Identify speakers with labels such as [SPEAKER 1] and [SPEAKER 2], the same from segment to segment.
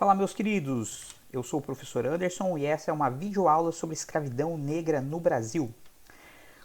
[SPEAKER 1] Fala, meus queridos, eu sou o professor Anderson e essa é uma videoaula sobre escravidão negra no Brasil.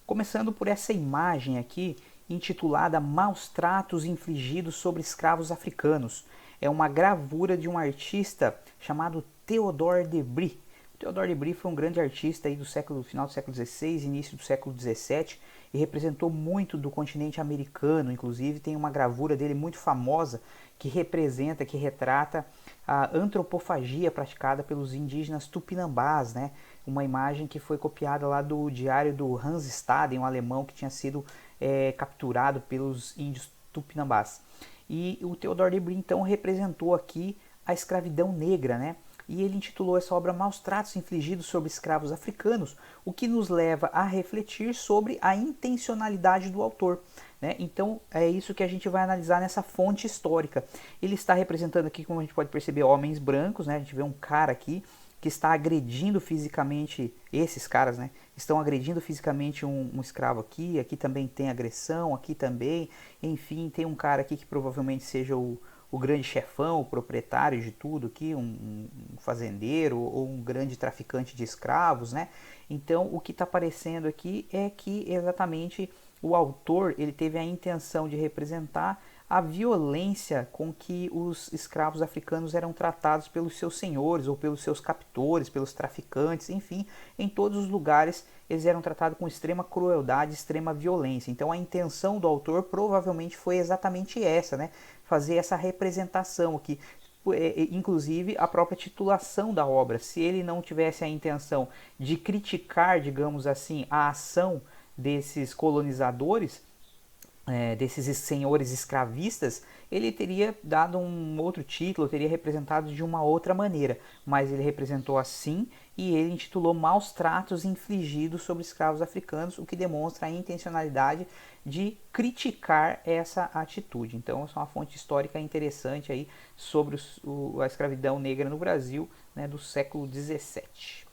[SPEAKER 1] Começando por essa imagem aqui, intitulada Maus Tratos Infligidos sobre Escravos Africanos. É uma gravura de um artista chamado Theodore de Bry. O Theodore de Bry foi um grande artista aí do final do século XVI, início do século XVII, e representou muito do continente americano. Inclusive tem uma gravura dele muito famosa que retrata a antropofagia praticada pelos indígenas tupinambás, né? Uma imagem que foi copiada lá do diário do Hans Staden, um alemão que tinha sido capturado pelos índios tupinambás. E o Theodore de Bry então representou aqui a escravidão negra, né? E ele intitulou essa obra Maus Tratos Infligidos sobre Escravos Africanos, o que nos leva a refletir sobre a intencionalidade do autor. Né? Então é isso que a gente vai analisar nessa fonte histórica. Ele está representando aqui, como a gente pode perceber, homens brancos, né? A gente vê um cara aqui que está agredindo fisicamente, esses caras, né? Estão agredindo fisicamente um escravo aqui, aqui também tem agressão, aqui também, enfim, tem um cara aqui que provavelmente seja o grande chefão, o proprietário de tudo aqui, um fazendeiro ou um grande traficante de escravos, né? Então o que está aparecendo aqui é que exatamente o autor ele teve a intenção de representar a violência com que os escravos africanos eram tratados pelos seus senhores ou pelos seus captores, pelos traficantes, enfim, em todos os lugares eles eram tratados com extrema crueldade, extrema violência. Então a intenção do autor provavelmente foi exatamente essa, né? Fazer essa representação aqui. Inclusive a própria titulação da obra, se ele não tivesse a intenção de criticar, digamos assim, a ação desses colonizadores, desses senhores escravistas, ele teria dado um outro título, teria representado de uma outra maneira, mas ele representou assim e ele intitulou Maus Tratos Infligidos sobre Escravos Africanos, o que demonstra a intencionalidade de criticar essa atitude. Então, essa é uma fonte histórica interessante aí sobre a escravidão negra no Brasil, né, do século XVII.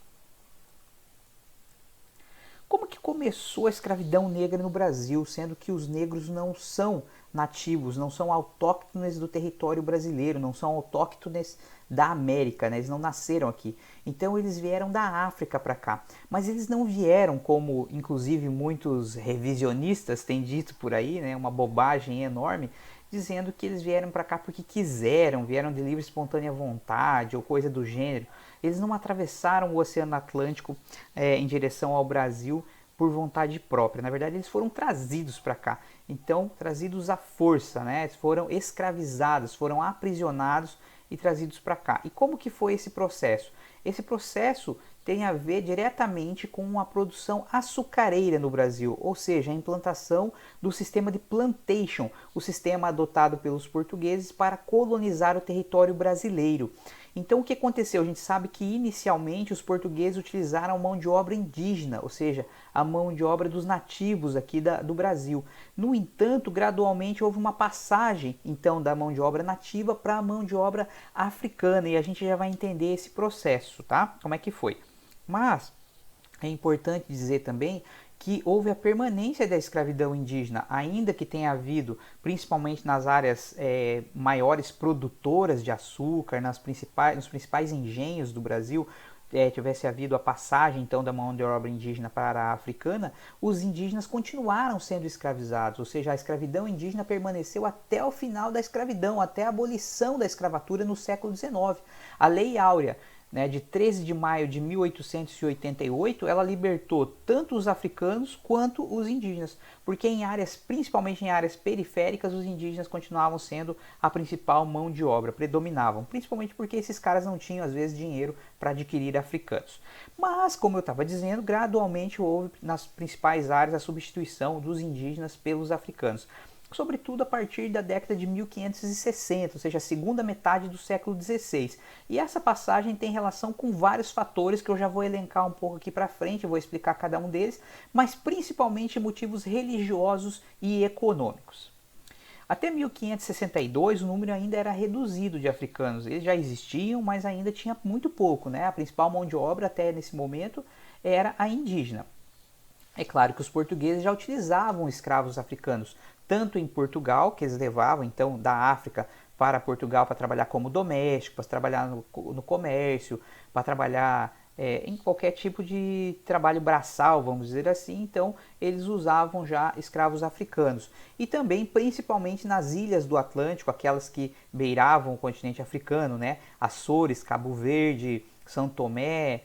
[SPEAKER 1] Como que começou a escravidão negra no Brasil, sendo que os negros não são nativos, não são autóctones do território brasileiro, não são autóctones da América, né? Eles não nasceram aqui. Então eles vieram da África para cá. Mas eles não vieram como, inclusive, muitos revisionistas têm dito por aí, né? Uma bobagem enorme, dizendo que eles vieram para cá porque quiseram, vieram de livre e espontânea vontade ou coisa do gênero. Eles não atravessaram o Oceano Atlântico em direção ao Brasil por vontade própria. Na verdade, eles foram trazidos para cá. Então, trazidos à força, né? Eles foram escravizados, foram aprisionados e trazidos para cá. E como que foi esse processo? Esse processo tem a ver diretamente com a produção açucareira no Brasil, ou seja, a implantação do sistema de plantation, o sistema adotado pelos portugueses para colonizar o território brasileiro. Então o que aconteceu? A gente sabe que inicialmente os portugueses utilizaram mão de obra indígena, ou seja, a mão de obra dos nativos aqui do Brasil. No entanto, gradualmente houve uma passagem então da mão de obra nativa para a mão de obra africana e a gente já vai entender esse processo, tá? Como é que foi? Mas é importante dizer também que houve a permanência da escravidão indígena, ainda que tenha havido, principalmente nas áreas maiores produtoras de açúcar, nos principais engenhos do Brasil, tivesse havido a passagem então da mão de obra indígena para a africana, os indígenas continuaram sendo escravizados, ou seja, a escravidão indígena permaneceu até o final da escravidão, até a abolição da escravatura no século XIX. A Lei Áurea, né, de 13 de maio de 1888, ela libertou tanto os africanos quanto os indígenas, porque principalmente em áreas periféricas, os indígenas continuavam sendo a principal mão de obra, predominavam, principalmente porque esses caras não tinham, às vezes, dinheiro para adquirir africanos. Mas, como eu estava dizendo, gradualmente houve nas principais áreas a substituição dos indígenas pelos africanos, sobretudo a partir da década de 1560, ou seja, a segunda metade do século XVI. E essa passagem tem relação com vários fatores que eu já vou elencar um pouco aqui para frente, vou explicar cada um deles, mas principalmente motivos religiosos e econômicos. Até 1562 o número ainda era reduzido de africanos, eles já existiam, mas ainda tinha muito pouco, né? A principal mão de obra até nesse momento era a indígena. É claro que os portugueses já utilizavam escravos africanos, tanto em Portugal, que eles levavam então da África para Portugal para trabalhar como doméstico, para trabalhar no comércio, para trabalhar em qualquer tipo de trabalho braçal, vamos dizer assim. Então eles usavam já escravos africanos. E também, principalmente nas ilhas do Atlântico, aquelas que beiravam o continente africano, né? Açores, Cabo Verde, São Tomé,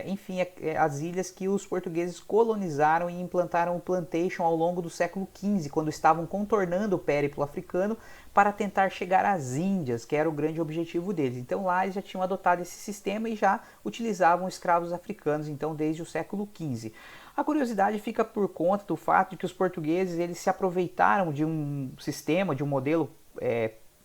[SPEAKER 1] enfim, as ilhas que os portugueses colonizaram e implantaram o plantation ao longo do século XV, quando estavam contornando o périplo africano para tentar chegar às Índias, que era o grande objetivo deles. Então lá eles já tinham adotado esse sistema e já utilizavam escravos africanos, então desde o século XV. A curiosidade fica por conta do fato de que os portugueses eles se aproveitaram de um sistema, de um modelo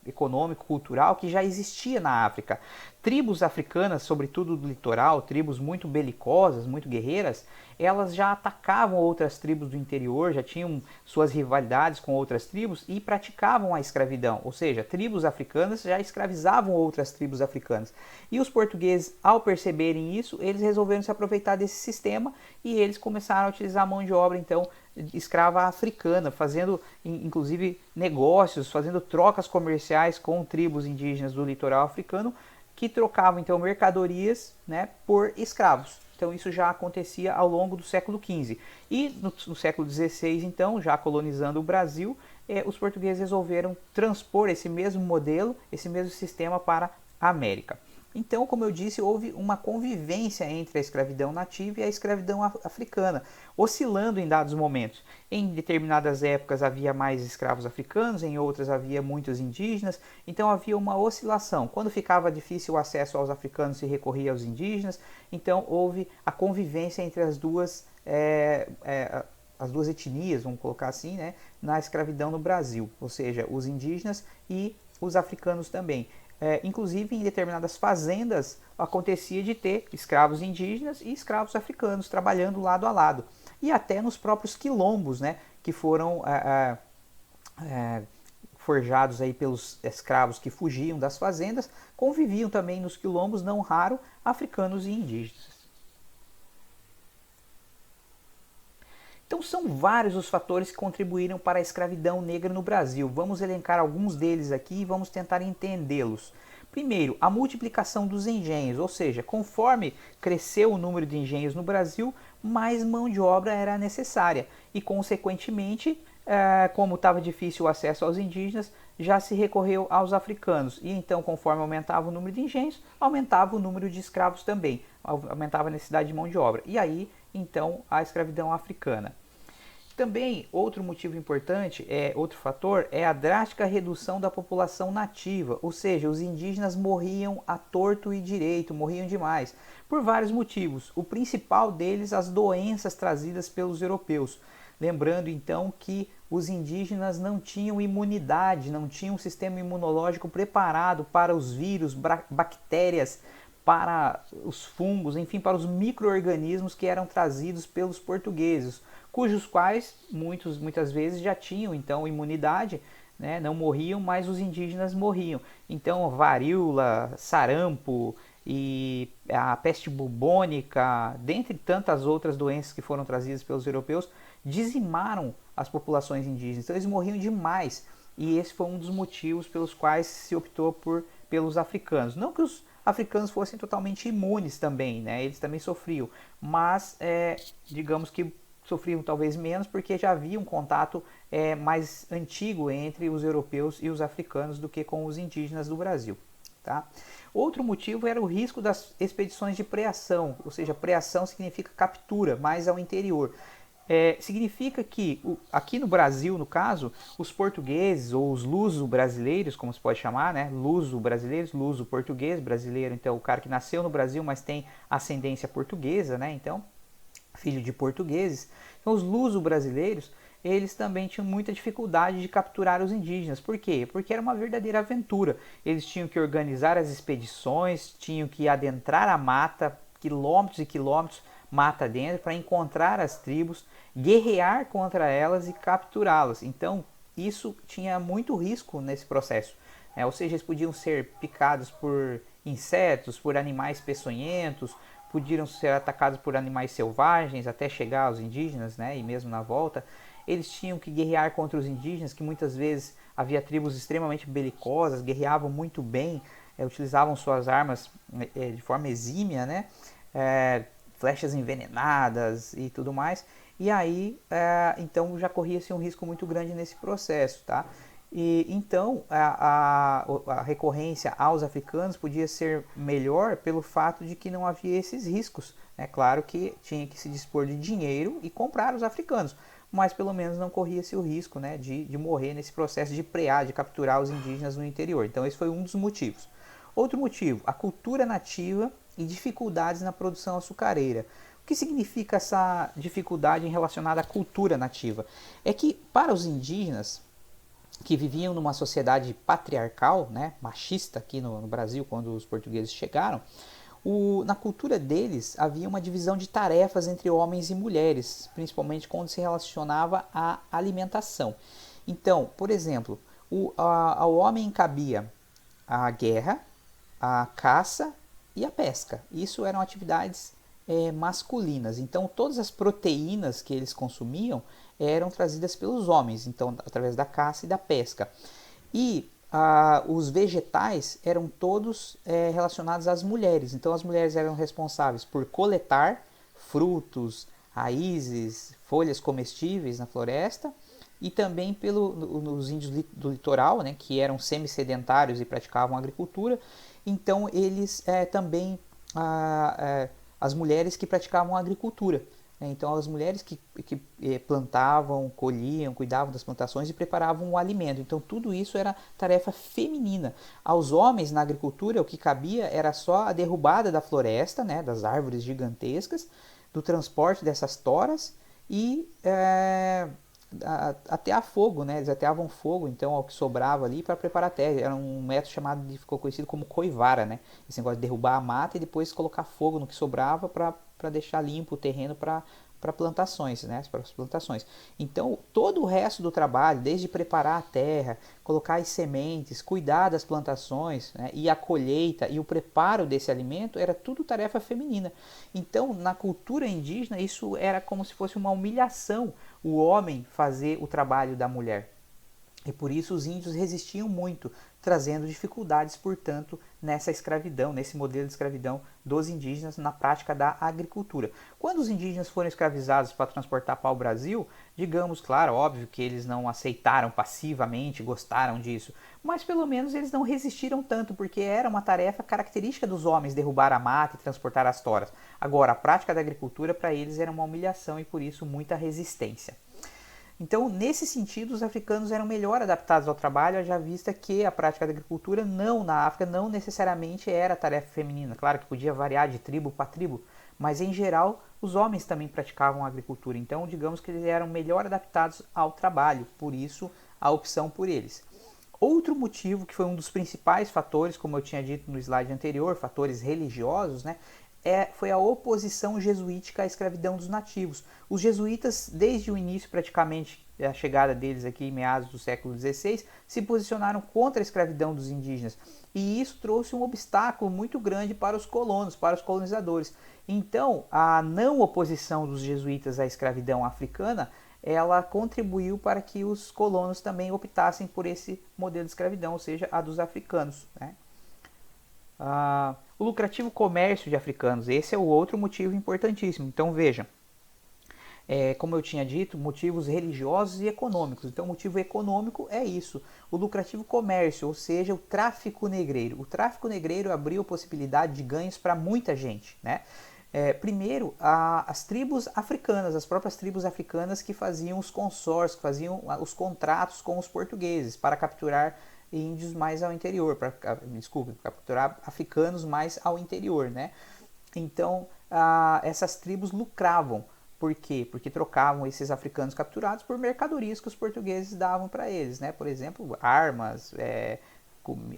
[SPEAKER 1] econômico, cultural que já existia na África. Tribos africanas, sobretudo do litoral, tribos muito belicosas, muito guerreiras, elas já atacavam outras tribos do interior, já tinham suas rivalidades com outras tribos e praticavam a escravidão, ou seja, tribos africanas já escravizavam outras tribos africanas. E os portugueses, ao perceberem isso, eles resolveram se aproveitar desse sistema e eles começaram a utilizar a mão de obra, então, escrava africana, fazendo inclusive negócios, fazendo trocas comerciais com tribos indígenas do litoral africano, que trocavam então mercadorias, né, por escravos. Então isso já acontecia ao longo do século XV. E no século XVI, então, já colonizando o Brasil, os portugueses resolveram transpor esse mesmo modelo, esse mesmo sistema para a América. Então, como eu disse, houve uma convivência entre a escravidão nativa e a escravidão africana, oscilando em dados momentos. Em determinadas épocas havia mais escravos africanos, em outras havia muitos indígenas, então havia uma oscilação. Quando ficava difícil o acesso aos africanos, se recorria aos indígenas, então houve a convivência entre as duas etnias, vamos colocar assim, né, na escravidão no Brasil, ou seja, os indígenas e os africanos também. Inclusive em determinadas fazendas acontecia de ter escravos indígenas e escravos africanos trabalhando lado a lado. E até nos próprios quilombos, né, que foram forjados aí pelos escravos que fugiam das fazendas, conviviam também nos quilombos, não raro, africanos e indígenas. Então são vários os fatores que contribuíram para a escravidão negra no Brasil. Vamos elencar alguns deles aqui e vamos tentar entendê-los. Primeiro, a multiplicação dos engenhos, ou seja, conforme cresceu o número de engenhos no Brasil, mais mão de obra era necessária e, consequentemente, como estava difícil o acesso aos indígenas, já se recorreu aos africanos. E então, conforme aumentava o número de engenhos, aumentava o número de escravos também, aumentava a necessidade de mão de obra. E aí, então, a escravidão africana. Também, outro motivo importante, outro fator, é a drástica redução da população nativa, ou seja, os indígenas morriam a torto e direito, morriam demais, por vários motivos. O principal deles, as doenças trazidas pelos europeus. Lembrando então que os indígenas não tinham imunidade, não tinham um sistema imunológico preparado para os vírus, bactérias, para os fungos, enfim, para os micro-organismos que eram trazidos pelos portugueses, cujos quais muitas vezes já tinham então imunidade, né? Não morriam, mas os indígenas morriam. Então varíola, sarampo e a peste bubônica, dentre tantas outras doenças que foram trazidas pelos europeus, dizimaram as populações indígenas. Então eles morriam demais e esse foi um dos motivos pelos quais se optou pelos africanos. Não que os africanos fossem totalmente imunes também, né? Eles também sofriam, mas digamos que sofriam talvez menos porque já havia um contato mais antigo entre os europeus e os africanos do que com os indígenas do Brasil. Tá? Outro motivo era o risco das expedições de preação, ou seja, preação significa captura, mais ao interior. Significa que aqui no Brasil, no caso, os portugueses ou os luso-brasileiros, como se pode chamar, né? Luso-brasileiros, luso-português, brasileiro, então o cara que nasceu no Brasil, mas tem ascendência portuguesa, né? Então, filho de portugueses. Então, os luso-brasileiros, eles também tinham muita dificuldade de capturar os indígenas. Por quê? Porque era uma verdadeira aventura. Eles tinham que organizar as expedições, tinham que adentrar a mata, quilômetros e quilômetros, mata dentro, para encontrar as tribos, guerrear contra elas e capturá-las. Então, isso tinha muito risco nesse processo. Ou seja, eles podiam ser picados por insetos, por animais peçonhentos, podiam ser atacados por animais selvagens até chegar aos indígenas, né, e mesmo na volta. eles tinham que guerrear contra os indígenas, que muitas vezes havia tribos extremamente belicosas, guerreavam muito bem, utilizavam suas armas de forma exímia, né? Flechas envenenadas e tudo mais. E aí, então já corria-se um risco muito grande nesse processo, tá? E então a recorrência aos africanos podia ser melhor pelo fato de que não havia esses riscos. É claro que tinha que se dispor de dinheiro e comprar os africanos, mas pelo menos não corria-se o risco, né, de morrer nesse processo de prear, de capturar os indígenas no interior. Então esse foi um dos motivos. Outro motivo, a cultura nativa e dificuldades na produção açucareira. O que significa essa dificuldade relacionada à cultura nativa? É que para os indígenas que viviam numa sociedade patriarcal, né, machista aqui no Brasil, quando os portugueses chegaram, na cultura deles havia uma divisão de tarefas entre homens e mulheres, principalmente quando se relacionava à alimentação. Então, por exemplo, ao homem cabia a guerra, a caça e a pesca. Isso eram atividades masculinas. Então, todas as proteínas que eles consumiam eram trazidas pelos homens, então através da caça e da pesca. E os vegetais eram todos relacionados às mulheres. Então, as mulheres eram responsáveis por coletar frutos, raízes, folhas comestíveis na floresta, e também nos índios do litoral, né, que eram semi-sedentários e praticavam agricultura. Então, eles também, as mulheres que praticavam agricultura. Então, as mulheres que plantavam, colhiam, cuidavam das plantações e preparavam o alimento. Então, tudo isso era tarefa feminina. Aos homens, na agricultura, o que cabia era só a derrubada da floresta, né, das árvores gigantescas, do transporte dessas toras e atear fogo, né? Eles ateavam fogo, então, ao que sobrava ali para preparar a terra. Era um método ficou conhecido como coivara, né? Esse negócio de derrubar a mata e depois colocar fogo no que sobrava para deixar limpo o terreno para plantações, né? Para as plantações. Então, todo o resto do trabalho, desde preparar a terra, colocar as sementes, cuidar das plantações, né? E a colheita e o preparo desse alimento era tudo tarefa feminina. Então, na cultura indígena, isso era como se fosse uma humilhação, o homem fazer o trabalho da mulher. E por isso os índios resistiam muito, trazendo dificuldades, portanto, nessa escravidão, nesse modelo de escravidão dos indígenas na prática da agricultura. Quando os indígenas foram escravizados para transportar para o Brasil, digamos, claro, óbvio que eles não aceitaram passivamente, gostaram disso, mas pelo menos eles não resistiram tanto, porque era uma tarefa característica dos homens derrubar a mata e transportar as toras. Agora, a prática da agricultura para eles era uma humilhação e por isso muita resistência. Então, nesse sentido, os africanos eram melhor adaptados ao trabalho, já vista que a prática da agricultura na África não necessariamente era tarefa feminina. Claro que podia variar de tribo para tribo, mas em geral os homens também praticavam a agricultura. Então, digamos que eles eram melhor adaptados ao trabalho, por isso a opção por eles. Outro motivo, que foi um dos principais fatores, como eu tinha dito no slide anterior, fatores religiosos, né, foi a oposição jesuítica à escravidão dos nativos. Os jesuítas, desde o início praticamente, a chegada deles aqui em meados do século XVI, se posicionaram contra a escravidão dos indígenas. E isso trouxe um obstáculo muito grande para os colonos, para os colonizadores. Então, a não oposição dos jesuítas à escravidão africana, ela contribuiu para que os colonos também optassem por esse modelo de escravidão, ou seja, a dos africanos, né? O lucrativo comércio de africanos, esse é o outro motivo importantíssimo. Então vejam, como eu tinha dito, motivos religiosos e econômicos. Então o motivo econômico é isso, o lucrativo comércio, ou seja, o tráfico negreiro. O tráfico negreiro abriu a possibilidade de ganhos para muita gente, né? Primeiro, as tribos africanas, as próprias tribos africanas que faziam os consórcios, que faziam os contratos com os portugueses para capturar índios mais ao interior, para capturar africanos mais ao interior, né? Então, essas tribos lucravam. Por quê? Porque trocavam esses africanos capturados por mercadorias que os portugueses davam para eles, né? Por exemplo, armas,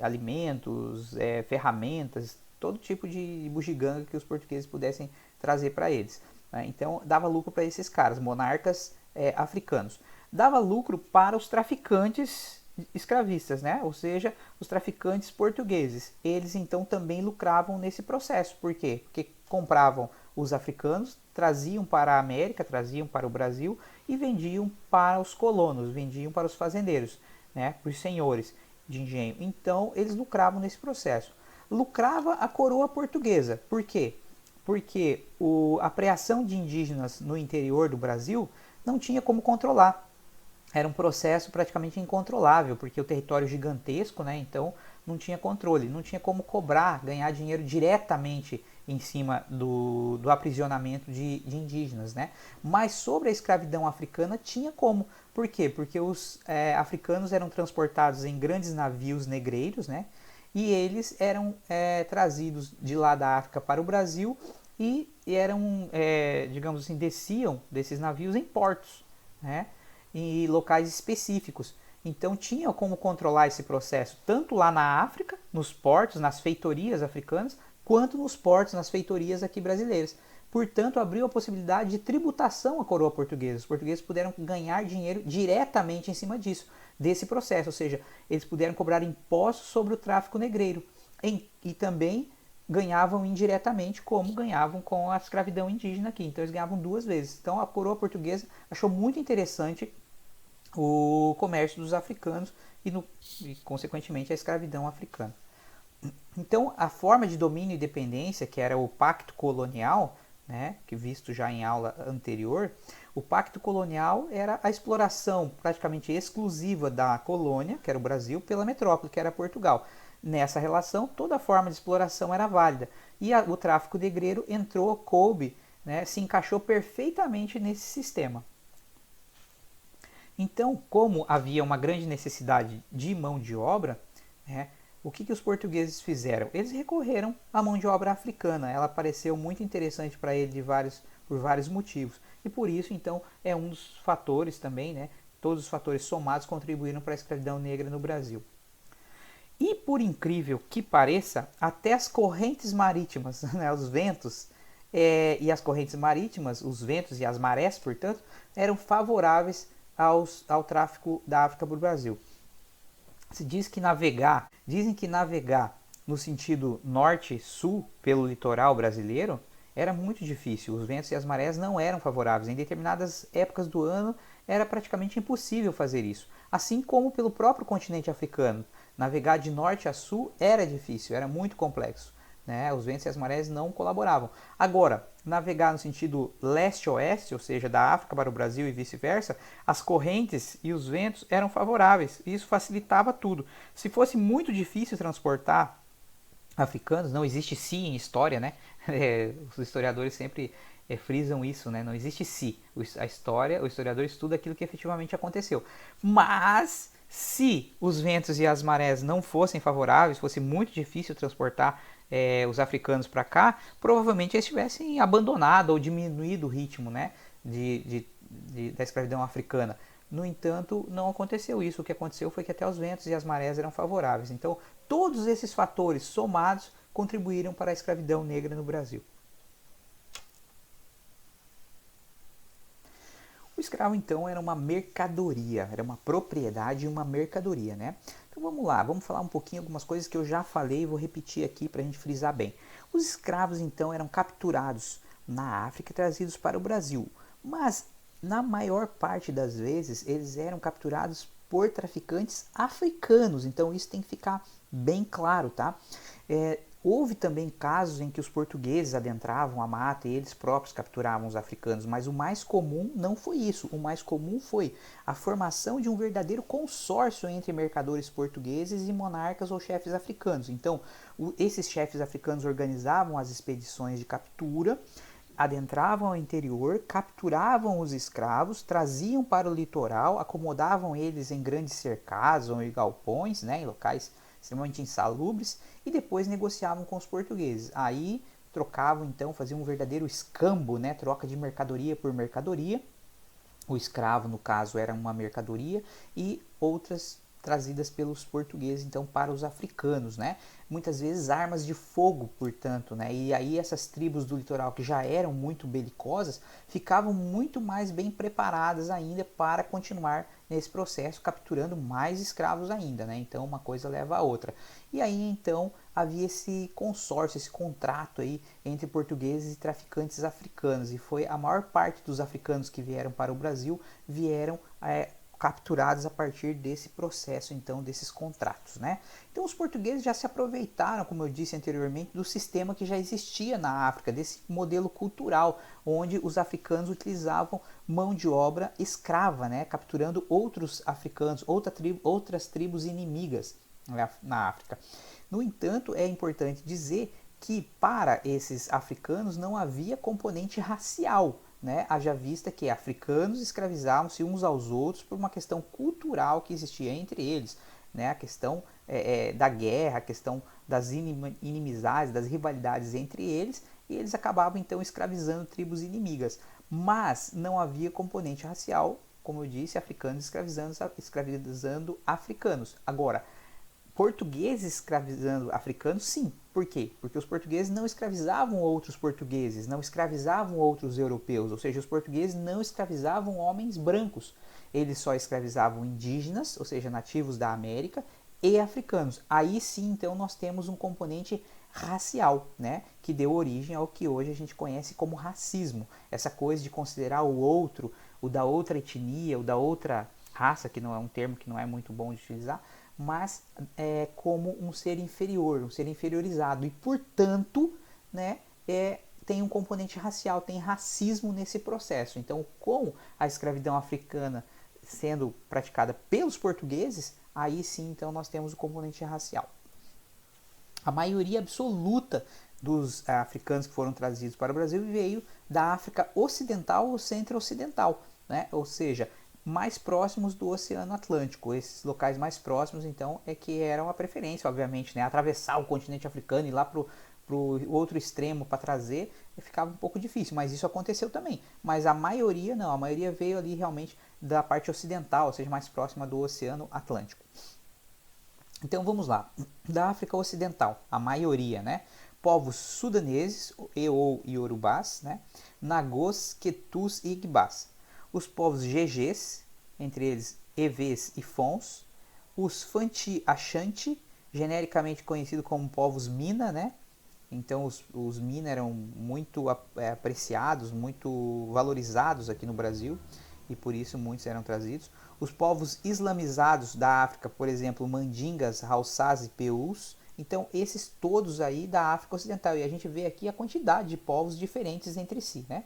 [SPEAKER 1] alimentos, ferramentas, todo tipo de bugiganga que os portugueses pudessem trazer para eles, né? Então, dava lucro para esses caras, monarcas africanos. Dava lucro para os traficantes escravistas, né? Ou seja, os traficantes portugueses. Eles então também lucravam nesse processo. Por quê? Porque compravam os africanos, traziam para a América, traziam para o Brasil e vendiam para os colonos, vendiam para os fazendeiros, né, para os senhores de engenho. Então eles lucravam nesse processo. Lucrava a coroa portuguesa. Por quê? Porque a preação de indígenas no interior do Brasil não tinha como controlar. Era um processo praticamente incontrolável, porque o território é gigantesco, né? Então não tinha controle, não tinha como cobrar, ganhar dinheiro diretamente em cima do aprisionamento de indígenas, né? Mas sobre a escravidão africana tinha como. Por quê? Porque os africanos eram transportados em grandes navios negreiros, né? E eles eram trazidos de lá da África para o Brasil e eram, digamos assim, desciam desses navios em portos, né? Em locais específicos. Então tinha como controlar esse processo tanto lá na África, nos portos, nas feitorias africanas, quanto nos portos, nas feitorias aqui brasileiras. Portanto, abriu a possibilidade de tributação à coroa portuguesa. Os portugueses puderam ganhar dinheiro diretamente em cima disso, desse processo, ou seja, eles puderam cobrar impostos sobre o tráfico negreiro e também ganhavam indiretamente como ganhavam com a escravidão indígena aqui. Então eles ganhavam duas vezes. Então a coroa portuguesa achou muito interessante o comércio dos africanos e consequentemente a escravidão africana. Então a forma de domínio e dependência, que era o pacto colonial, né, que visto já em aula anterior, o pacto colonial era a exploração praticamente exclusiva da colônia, que era o Brasil, pela metrópole, que era Portugal. Nessa relação, toda forma de exploração era válida. E o tráfico negreiro entrou, coube, né, se encaixou perfeitamente nesse sistema. Então, como havia uma grande necessidade de mão de obra, né, o que os portugueses fizeram? Eles recorreram à mão de obra africana. Ela pareceu muito interessante para ele por vários motivos. E por isso, então, é um dos fatores também, né? Todos os fatores somados contribuíram para a escravidão negra no Brasil. E por incrível que pareça, até as correntes marítimas, né, os ventos e as correntes marítimas, os ventos e as marés, portanto, eram favoráveis ao tráfico da África para o Brasil. Se diz que dizem que navegar no sentido norte-sul pelo litoral brasileiro era muito difícil. Os ventos e as marés não eram favoráveis. Em determinadas épocas do ano era praticamente impossível fazer isso. Assim como pelo próprio continente africano. Navegar de norte a sul era difícil, era muito complexo. Né? Os ventos e as marés não colaboravam. Agora, navegar no sentido leste-oeste, ou seja, da África para o Brasil e vice-versa, as correntes e os ventos eram favoráveis. E isso facilitava tudo. Se fosse muito difícil transportar africanos, não existe si em história, né? Os historiadores sempre frisam isso, né? Não existe si. A história, o historiador estuda aquilo que efetivamente aconteceu. Mas se os ventos e as marés não fossem favoráveis, fosse muito difícil transportar os africanos para cá, provavelmente eles tivessem abandonado ou diminuído o ritmo, né, da escravidão africana. No entanto, não aconteceu isso. O que aconteceu foi que até os ventos e as marés eram favoráveis. Então, todos esses fatores somados contribuíram para a escravidão negra no Brasil. O escravo, então, era uma mercadoria, era uma propriedade e uma mercadoria, né? Então vamos lá, vamos falar um pouquinho algumas coisas que eu já falei e vou repetir aqui para a gente frisar bem. Os escravos, então, eram capturados na África e trazidos para o Brasil, mas na maior parte das vezes eles eram capturados por traficantes africanos, então isso tem que ficar bem claro, tá? Houve também casos em que os portugueses adentravam a mata e eles próprios capturavam os africanos, mas o mais comum não foi isso. O mais comum foi a formação de um verdadeiro consórcio entre mercadores portugueses e monarcas ou chefes africanos. Então, esses chefes africanos organizavam as expedições de captura, adentravam ao interior, capturavam os escravos, traziam para o litoral, acomodavam eles em grandes cercados ou em galpões, né, em locais extremamente insalubres, e depois negociavam com os portugueses. Aí trocavam, então, faziam um verdadeiro escambo, né, troca de mercadoria por mercadoria. O escravo, no caso, era uma mercadoria e outras trazidas pelos portugueses, então, para os africanos, né? Muitas vezes armas de fogo, portanto, né? E aí essas tribos do litoral que já eram muito belicosas, ficavam muito mais bem preparadas ainda para continuar nesse processo, capturando mais escravos ainda, né? Então uma coisa leva a outra. E aí então havia esse consórcio, esse contrato aí entre portugueses e traficantes africanos, e foi a maior parte dos africanos que vieram para o Brasil vieram capturados a partir desse processo, então, desses contratos, né? Então os portugueses já se aproveitaram, como eu disse anteriormente, do sistema que já existia na África, desse modelo cultural, onde os africanos utilizavam mão de obra escrava, né? Capturando outros africanos, outras tribos inimigas na África. No entanto, é importante dizer que para esses africanos não havia componente racial, né? Haja vista que africanos escravizavam-se uns aos outros por uma questão cultural que existia entre eles, né? A questão da guerra, a questão das inimizades, das rivalidades entre eles, e eles acabavam então escravizando tribos inimigas. Mas não havia componente racial, como eu disse, africanos escravizando africanos. Agora, portugueses escravizando africanos, sim. Por quê? Porque os portugueses não escravizavam outros portugueses, não escravizavam outros europeus, ou seja, os portugueses não escravizavam homens brancos. Eles só escravizavam indígenas, ou seja, nativos da América, e africanos. Aí sim, então, nós temos um componente racial, né, que deu origem ao que hoje a gente conhece como racismo. Essa coisa de considerar o outro, o da outra etnia, o da outra raça, que não é um termo que não é muito bom de utilizar, mas como um ser inferior, um ser inferiorizado, e portanto, né, tem um componente racial, tem racismo nesse processo. Então, com a escravidão africana sendo praticada pelos portugueses, aí sim, então, nós temos o componente racial. A maioria absoluta dos africanos que foram trazidos para o Brasil veio da África Ocidental ou Centro-Ocidental, né? Ou seja, mais próximos do Oceano Atlântico. Esses locais mais próximos, então, é que eram a preferência, obviamente, né? Atravessar o continente africano e ir lá para o outro extremo para trazer, ficava um pouco difícil, mas isso aconteceu também. Mas a maioria não, a maioria veio ali realmente da parte ocidental, ou seja, mais próxima do Oceano Atlântico. Então vamos lá, da África Ocidental, a maioria, né? Povos sudaneses, ou iorubás, né? Nagôs, Quetus e Igbás. Os povos Gegés, entre eles Evês e Fons. Os Fanti Ashanti, genericamente conhecidos como povos Mina, né? Então os Mina eram muito apreciados, muito valorizados aqui no Brasil, e por isso muitos eram trazidos. Os povos islamizados da África, por exemplo, Mandingas, Haussás e Peus. Então esses todos aí da África Ocidental. E a gente vê aqui a quantidade de povos diferentes entre si, né?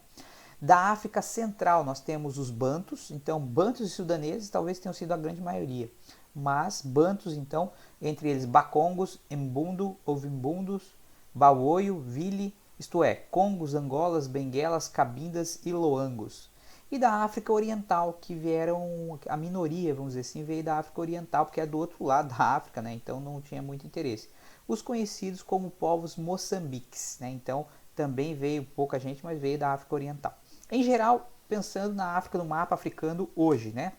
[SPEAKER 1] Da África Central nós temos os Bantus. Então Bantus e sudaneses talvez tenham sido a grande maioria. Mas Bantus, então, entre eles Bakongos, Mbundu, Ovimbundos, Bawoio, Vili, isto é, Congos, Angolas, Benguelas, Cabindas e Loangos. E da África Oriental, que vieram, a minoria, vamos dizer assim, veio da África Oriental, porque é do outro lado da África, né? Então não tinha muito interesse. Os conhecidos como povos moçambiques, né? Então também veio pouca gente, mas veio da África Oriental. Em geral, pensando na África, no mapa africano hoje, né?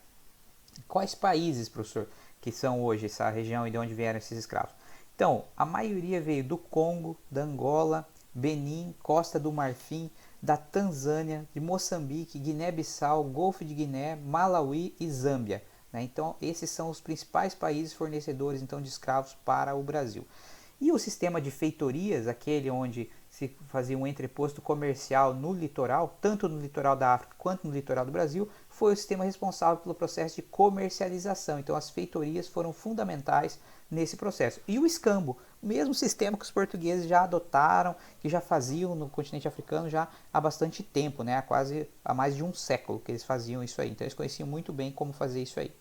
[SPEAKER 1] Quais países, professor, que são hoje essa região e de onde vieram esses escravos? Então, a maioria veio do Congo, da Angola, Benin, Costa do Marfim, da Tanzânia, de Moçambique, Guiné-Bissau, Golfo de Guiné, Malawi e Zâmbia, né? Então, esses são os principais países fornecedores então, de escravos para o Brasil. E o sistema de feitorias, aquele onde se fazia um entreposto comercial no litoral, tanto no litoral da África quanto no litoral do Brasil, foi o sistema responsável pelo processo de comercialização. Então as feitorias foram fundamentais nesse processo. E o escambo, o mesmo sistema que os portugueses já adotaram, que já faziam no continente africano já há bastante tempo, né? Há mais de um século que eles faziam isso aí. Então eles conheciam muito bem como fazer isso aí.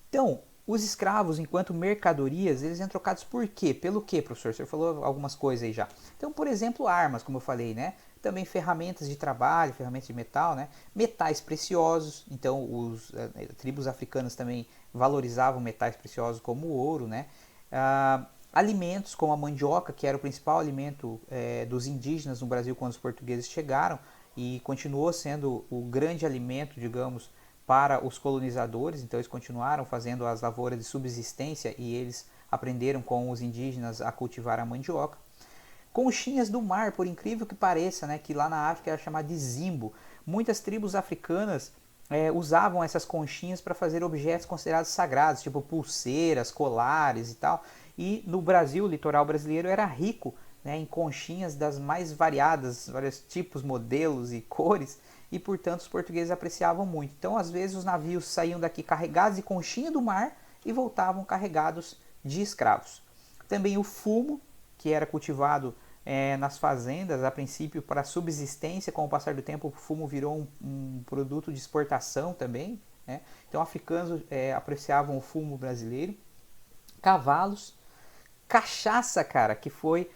[SPEAKER 1] Então, os escravos, enquanto mercadorias, eles eram trocados por quê? Pelo quê, professor? Você falou algumas coisas aí já. Então, por exemplo, armas, como eu falei, né? Também ferramentas de trabalho, ferramentas de metal, né? Metais preciosos. Então, tribos africanas também valorizavam metais preciosos como o ouro, né? Alimentos como a mandioca, que era o principal alimento dos indígenas no Brasil quando os portugueses chegaram e continuou sendo o grande alimento, digamos, para os colonizadores. Então eles continuaram fazendo as lavouras de subsistência e eles aprenderam com os indígenas a cultivar a mandioca. Conchinhas do mar, por incrível que pareça, né, que lá na África era chamada de zimbo. Muitas tribos africanas usavam essas conchinhas para fazer objetos considerados sagrados, tipo pulseiras, colares e tal. E no Brasil, o litoral brasileiro era rico, né, em conchinhas das mais variadas, vários tipos, modelos e cores, e portanto os portugueses apreciavam muito. Então, às vezes, os navios saíam daqui carregados de conchinha do mar e voltavam carregados de escravos. Também o fumo, que era cultivado nas fazendas, a princípio para subsistência. Com o passar do tempo, o fumo virou um produto de exportação também, né? Então, africanos apreciavam o fumo brasileiro. Cavalos, cachaça, cara, que foi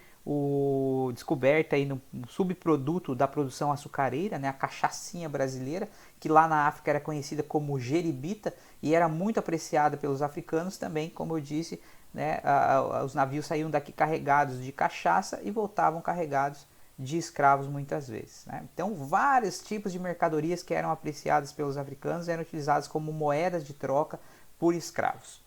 [SPEAKER 1] descoberta aí no subproduto da produção açucareira, né, a cachaçinha brasileira, que lá na África era conhecida como jeribita e era muito apreciada pelos africanos também, como eu disse, né, os navios saíam daqui carregados de cachaça e voltavam carregados de escravos muitas vezes, né? Então, vários tipos de mercadorias que eram apreciadas pelos africanos eram utilizadas como moedas de troca por escravos.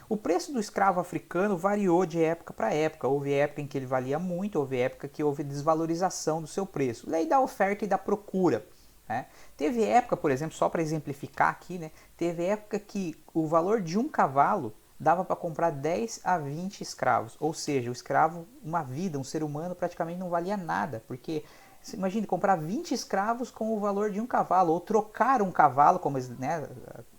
[SPEAKER 1] O preço do escravo africano variou de época para época. Houve época em que ele valia muito, houve época que houve desvalorização do seu preço. Lei da oferta e da procura, né? Teve época, por exemplo, só para exemplificar aqui, né? Teve época que o valor de um cavalo dava para comprar 10 a 20 escravos. Ou seja, o escravo, uma vida, um ser humano, praticamente não valia nada. Porque, imagine, comprar 20 escravos com o valor de um cavalo. Ou trocar um cavalo, como eles, né,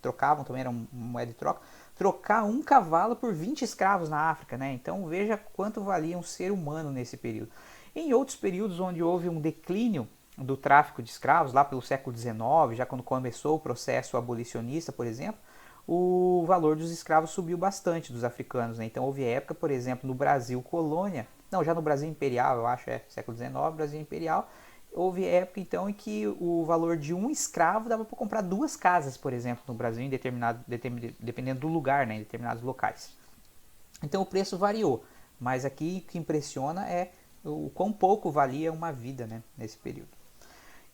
[SPEAKER 1] trocavam, também era uma moeda de troca. Trocar um cavalo por 20 escravos na África, né? Então veja quanto valia um ser humano nesse período. Em outros períodos onde houve um declínio do tráfico de escravos, lá pelo século XIX, já quando começou o processo abolicionista, por exemplo, o valor dos escravos subiu bastante dos africanos, né? Então houve época, por exemplo, no Brasil colônia, não, já no Brasil imperial, eu acho, século XIX, Brasil imperial, houve época então em que o valor de um escravo dava para comprar 2 casas, por exemplo, no Brasil, em dependendo do lugar, né, em determinados locais. Então o preço variou, mas aqui o que impressiona é o quão pouco valia uma vida, né, nesse período.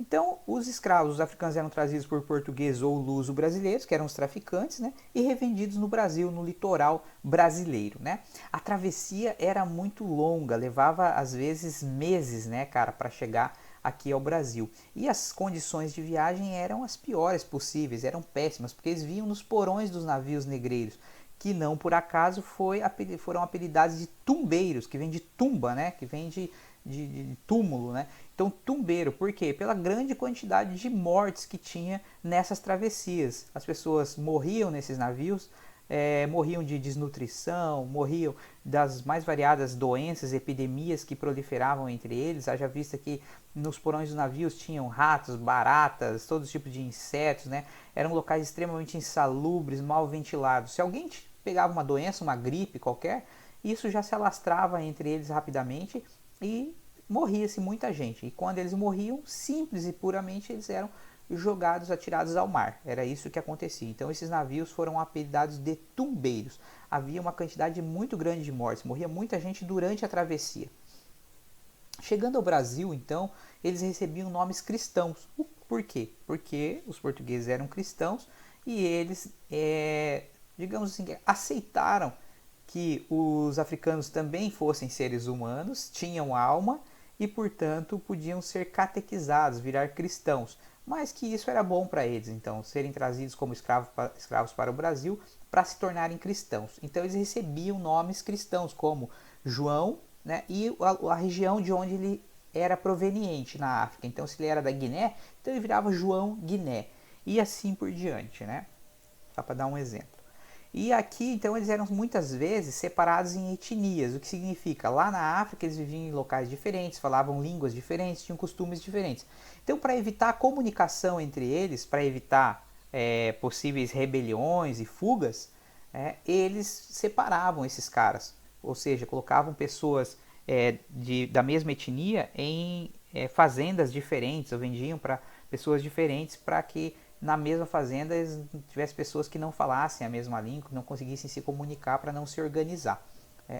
[SPEAKER 1] Então, os escravos, os africanos, eram trazidos por portugueses ou luso-brasileiros, que eram os traficantes, né, e revendidos no Brasil, no litoral brasileiro, né. A travessia era muito longa, levava às vezes meses, né, cara, para chegar aqui ao Brasil. E as condições de viagem eram as piores possíveis, eram péssimas, porque eles vinham nos porões dos navios negreiros, que não por acaso foram apelidados de tumbeiros, que vem de tumba, né, que vem de túmulo, né? Então, tumbeiro, por quê? Pela grande quantidade de mortes que tinha nessas travessias. As pessoas morriam nesses navios, morriam de desnutrição, morriam das mais variadas doenças, epidemias que proliferavam entre eles. Haja vista que nos porões dos navios tinham ratos, baratas, todo tipo de insetos, né? Eram locais extremamente insalubres, mal ventilados. Se alguém pegava uma doença, uma gripe qualquer, isso já se alastrava entre eles rapidamente e morria-se muita gente. E quando eles morriam, simples e puramente, eles eram jogados, atirados ao mar. Era isso que acontecia. Então esses navios foram apelidados de tumbeiros. Havia uma quantidade muito grande de mortes, morria muita gente durante a travessia. Chegando ao Brasil, então, eles recebiam nomes cristãos. Por quê? Porque os portugueses eram cristãos e eles, digamos assim, aceitaram que os africanos também fossem seres humanos, tinham alma e, portanto, podiam ser catequizados, virar cristãos. Mas que isso era bom para eles, então, serem trazidos como escravos para o Brasil para se tornarem cristãos. Então, eles recebiam nomes cristãos, como João, né, e a região de onde ele era proveniente na África. Então, se ele era da Guiné, então ele virava João Guiné. E assim por diante, né? Só para dar um exemplo. E aqui, então, eles eram muitas vezes separados em etnias, o que significa, lá na África eles viviam em locais diferentes, falavam línguas diferentes, tinham costumes diferentes. Então, para evitar a comunicação entre eles, para evitar possíveis rebeliões e fugas, eles separavam esses caras, ou seja, colocavam pessoas da mesma etnia em fazendas diferentes, ou vendiam para pessoas diferentes para que na mesma fazenda tivesse pessoas que não falassem a mesma língua, que não conseguissem se comunicar para não se organizar.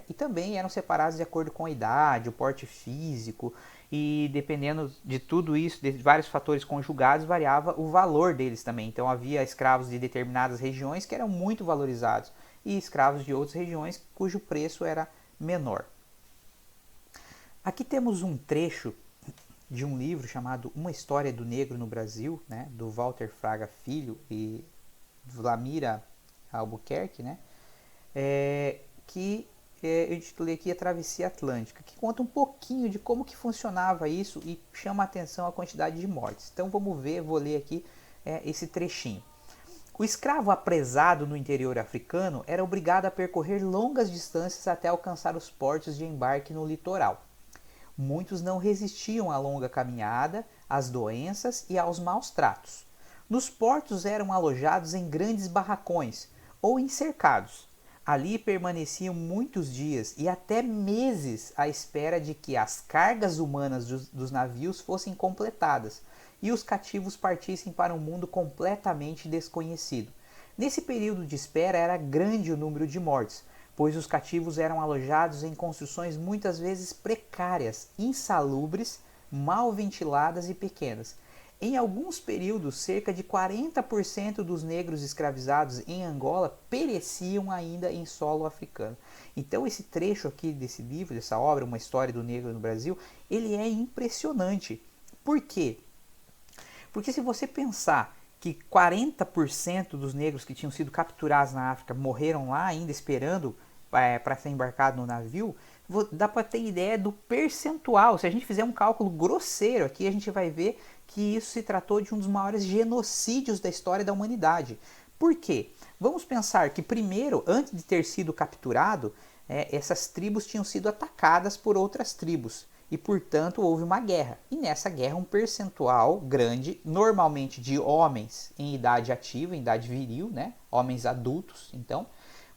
[SPEAKER 1] E também eram separados de acordo com a idade, o porte físico, e dependendo de tudo isso, de vários fatores conjugados, variava o valor deles também. Então havia escravos de determinadas regiões que eram muito valorizados e escravos de outras regiões cujo preço era menor. Aqui temos um trecho de um livro chamado Uma História do Negro no Brasil, né, do Walter Fraga Filho e Vlamira Albuquerque, né, que eu intitulei aqui A Travessia Atlântica, que conta um pouquinho de como que funcionava isso e chama a atenção a quantidade de mortes. Então vamos ver, vou ler aqui esse trechinho. O escravo apresado no interior africano era obrigado a percorrer longas distâncias até alcançar os portos de embarque no litoral. Muitos não resistiam à longa caminhada, às doenças e aos maus tratos. Nos portos eram alojados em grandes barracões ou em cercados. Ali permaneciam muitos dias e até meses à espera de que as cargas humanas dos navios fossem completadas e os cativos partissem para um mundo completamente desconhecido. Nesse período de espera era grande o número de mortes, pois os cativos eram alojados em construções muitas vezes precárias, insalubres, mal ventiladas e pequenas. Em alguns períodos, cerca de 40% dos negros escravizados em Angola pereciam ainda em solo africano. Então esse trecho aqui desse livro, dessa obra, Uma História do Negro no Brasil, ele é impressionante. Por quê? Porque se você pensar que 40% dos negros que tinham sido capturados na África morreram lá ainda esperando para ser embarcado no navio, dá para ter ideia do percentual. Se a gente fizer um cálculo grosseiro aqui, a gente vai ver que isso se tratou de um dos maiores genocídios da história da humanidade. Por quê? Vamos pensar que primeiro, antes de ter sido capturado, essas tribos tinham sido atacadas por outras tribos. E, portanto, houve uma guerra. E nessa guerra, um percentual grande, normalmente de homens em idade ativa, em idade viril, né? Homens adultos, então,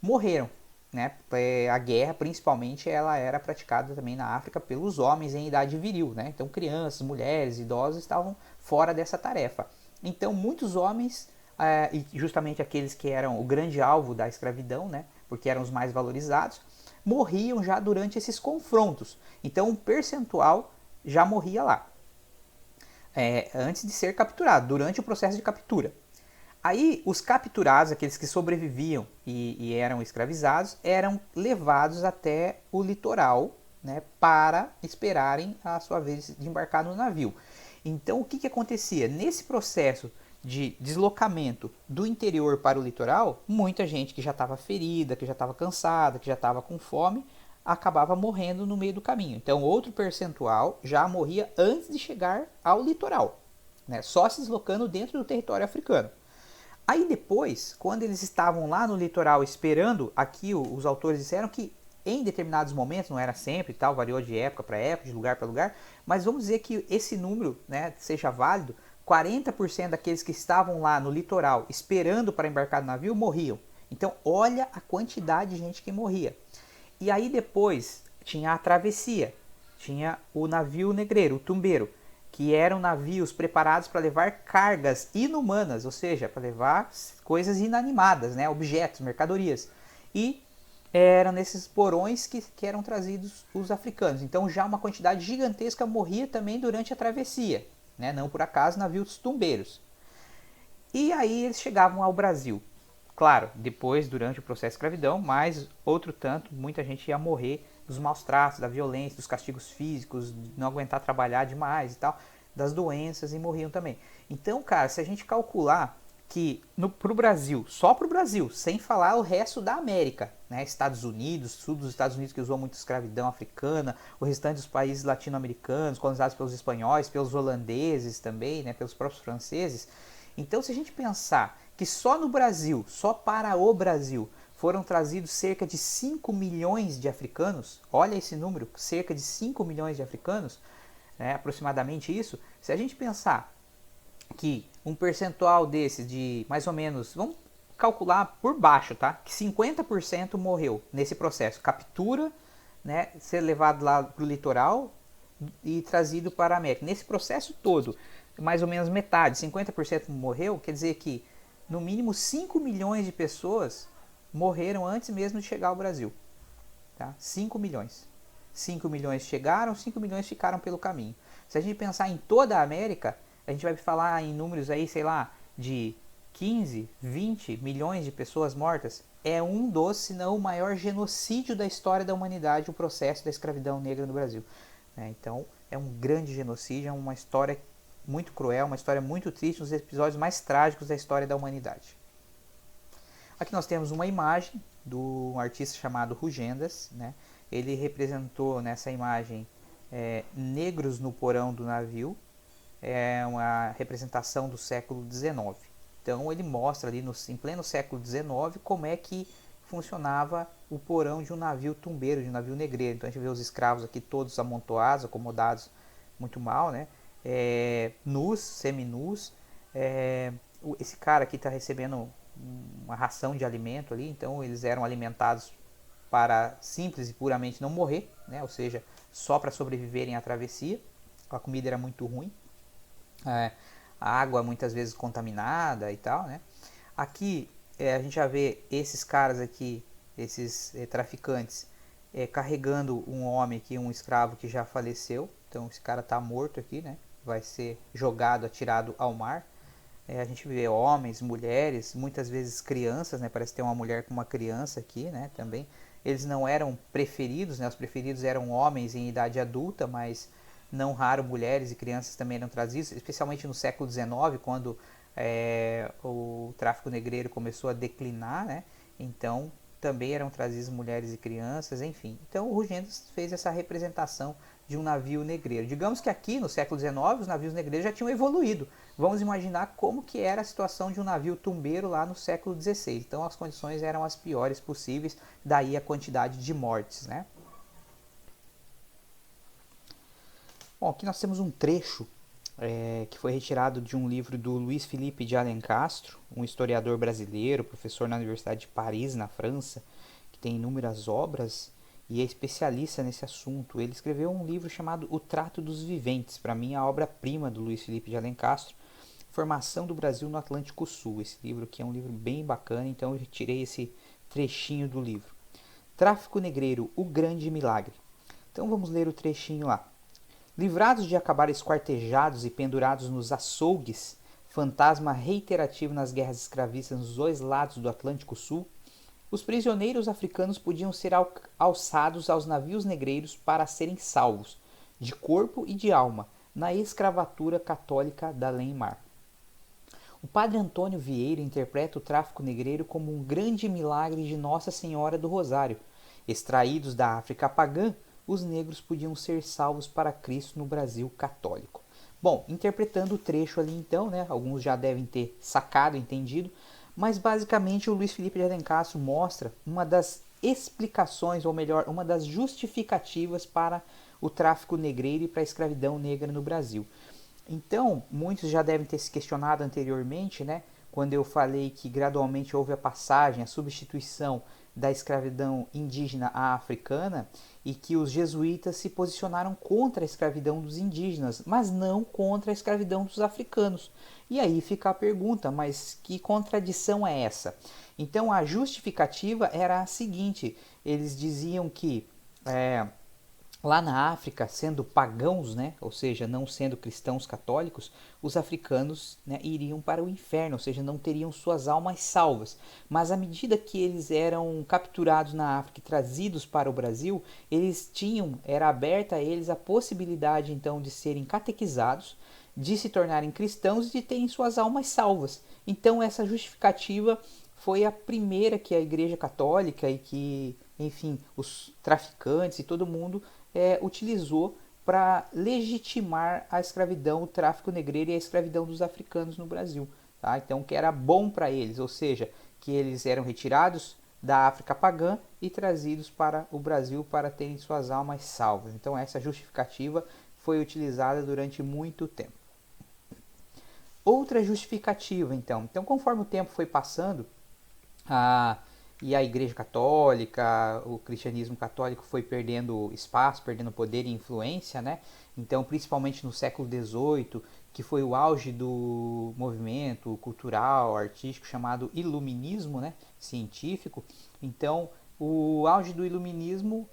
[SPEAKER 1] morreram. Né? A guerra, principalmente, ela era praticada também na África pelos homens em idade viril. Né? Então, crianças, mulheres, idosos estavam fora dessa tarefa. Então, muitos homens, e justamente aqueles que eram o grande alvo da escravidão, né? Porque eram os mais valorizados, morriam já durante esses confrontos. Então, um percentual já morria lá, antes de ser capturado, durante o processo de captura. Aí, os capturados, aqueles que sobreviviam e eram escravizados, eram levados até o litoral, né, para esperarem a sua vez de embarcar no navio. Então, o que acontecia? Nesse processo de deslocamento do interior para o litoral, muita gente que já estava ferida, que já estava cansada, que já estava com fome, acabava morrendo no meio do caminho. Então, outro percentual já morria antes de chegar ao litoral, né? Só se deslocando dentro do território africano. Aí depois, quando eles estavam lá no litoral esperando, aqui os autores disseram que em determinados momentos, não era sempre, tal, variou de época para época, de lugar para lugar, mas vamos dizer que esse número, né, seja válido. 40% daqueles que estavam lá no litoral esperando para embarcar no navio morriam. Então olha a quantidade de gente que morria. E aí depois tinha a travessia, tinha o navio negreiro, o tumbeiro, que eram navios preparados para levar cargas inumanas, ou seja, para levar coisas inanimadas, né, objetos, mercadorias. E eram nesses porões que eram trazidos os africanos. Então já uma quantidade gigantesca morria também durante a travessia. Né? Não por acaso, navios tumbeiros. E aí eles chegavam ao Brasil. Claro, depois, durante o processo de escravidão, mas outro tanto, muita gente ia morrer dos maus tratos, da violência, dos castigos físicos, de não aguentar trabalhar demais e tal, das doenças, e morriam também. Então, cara, se a gente calcular que pro Brasil, só pro Brasil, sem falar o resto da América, né? Estados Unidos, sul dos Estados Unidos que usou muito escravidão africana, o restante dos países latino-americanos, colonizados pelos espanhóis, pelos holandeses também, né? Pelos próprios franceses. Então, se a gente pensar que só no Brasil, só para o Brasil, foram trazidos cerca de 5 milhões de africanos, olha esse número, cerca de 5 milhões de africanos, né? Aproximadamente isso, se a gente pensar que um percentual desse de mais ou menos, vamos calcular por baixo, tá? Que 50% morreu nesse processo, captura, né, ser levado lá para o litoral e trazido para a América. Nesse processo todo, mais ou menos metade, 50% morreu, quer dizer que no mínimo 5 milhões de pessoas morreram antes mesmo de chegar ao Brasil. Tá? 5 milhões. 5 milhões chegaram, 5 milhões ficaram pelo caminho. Se a gente pensar em toda a América, a gente vai falar em números aí, sei lá, de 15, 20 milhões de pessoas mortas. É um dos, se não o maior genocídio da história da humanidade, o processo da escravidão negra no Brasil. Então, é um grande genocídio, é uma história muito cruel, uma história muito triste, um dos episódios mais trágicos da história da humanidade. Aqui nós temos uma imagem, de um artista chamado Rugendas, né? Ele representou nessa imagem negros no porão do navio, uma representação do século XIX. Então ele mostra ali em pleno século XIX como é que funcionava o porão de um navio tumbeiro, de um navio negreiro. Então a gente vê os escravos aqui todos amontoados, acomodados muito mal, né? Nus, seminus. Esse cara aqui está recebendo uma ração de alimento ali, então eles eram alimentados para simples e puramente não morrer, né? Ou seja, só para sobreviverem à travessia. A comida era muito ruim, a água muitas vezes contaminada e tal, né? Aqui a gente já vê esses caras aqui, esses traficantes, carregando um homem aqui, um escravo que já faleceu. Então esse cara está morto aqui, né? Vai ser jogado, atirado ao mar. A gente vê homens, mulheres, muitas vezes crianças, né? Parece ter uma mulher com uma criança aqui, né? Também. Eles não eram preferidos, né? Os preferidos eram homens em idade adulta, mas não raro mulheres e crianças também eram trazidos, especialmente no século XIX, quando o tráfico negreiro começou a declinar, né? Então também eram trazidas mulheres e crianças, enfim. Então o Rugendas fez essa representação de um navio negreiro. Digamos que aqui no século XIX os navios negreiros já tinham evoluído. Vamos imaginar como que era a situação de um navio tumbeiro lá no século XVI. Então as condições eram as piores possíveis, daí a quantidade de mortes, né? Bom, aqui nós temos um trecho que foi retirado de um livro do Luiz Felipe de Alencastro, um historiador brasileiro, professor na Universidade de Paris, na França, que tem inúmeras obras e é especialista nesse assunto. Ele escreveu um livro chamado O Trato dos Viventes, para mim a obra-prima do Luiz Felipe de Alencastro, Formação do Brasil no Atlântico Sul. Esse livro aqui é um livro bem bacana, então eu retirei esse trechinho do livro. Tráfico negreiro, o grande milagre. Então vamos ler o trechinho lá. Livrados de acabar esquartejados e pendurados nos açougues, fantasma reiterativo nas guerras escravistas nos dois lados do Atlântico Sul, os prisioneiros africanos podiam ser alçados aos navios negreiros para serem salvos, de corpo e de alma, na escravatura católica da além-mar. O padre Antônio Vieira interpreta o tráfico negreiro como um grande milagre de Nossa Senhora do Rosário. Extraídos da África pagã, os negros podiam ser salvos para Cristo no Brasil católico. Bom, interpretando o trecho ali então, né, alguns já devem ter sacado, entendido, mas basicamente o Luiz Felipe de Alencastro mostra uma das explicações, ou melhor, uma das justificativas para o tráfico negreiro e para a escravidão negra no Brasil. Então, muitos já devem ter se questionado anteriormente, né, quando eu falei que gradualmente houve a passagem, a substituição da escravidão indígena à africana e que os jesuítas se posicionaram contra a escravidão dos indígenas, mas não contra a escravidão dos africanos. E aí fica a pergunta, mas que contradição é essa? Então a justificativa era a seguinte, eles diziam que lá na África, sendo pagãos, né, ou seja, não sendo cristãos católicos, os africanos, né, iriam para o inferno, ou seja, não teriam suas almas salvas. Mas à medida que eles eram capturados na África e trazidos para o Brasil, era aberta a eles a possibilidade então de serem catequizados, de se tornarem cristãos e de terem suas almas salvas. Então essa justificativa foi a primeira que a Igreja Católica e que, enfim, os traficantes e todo mundo utilizou para legitimar a escravidão, o tráfico negreiro e a escravidão dos africanos no Brasil. Tá? Então, que era bom para eles, ou seja, que eles eram retirados da África pagã e trazidos para o Brasil para terem suas almas salvas. Então, essa justificativa foi utilizada durante muito tempo. Outra justificativa, então, conforme o tempo foi passando, e a Igreja Católica, o cristianismo católico foi perdendo espaço, perdendo poder e influência, né? Então, principalmente no século XVIII, que foi o auge do movimento cultural, artístico chamado Iluminismo, né? Científico. Então, o auge do Iluminismo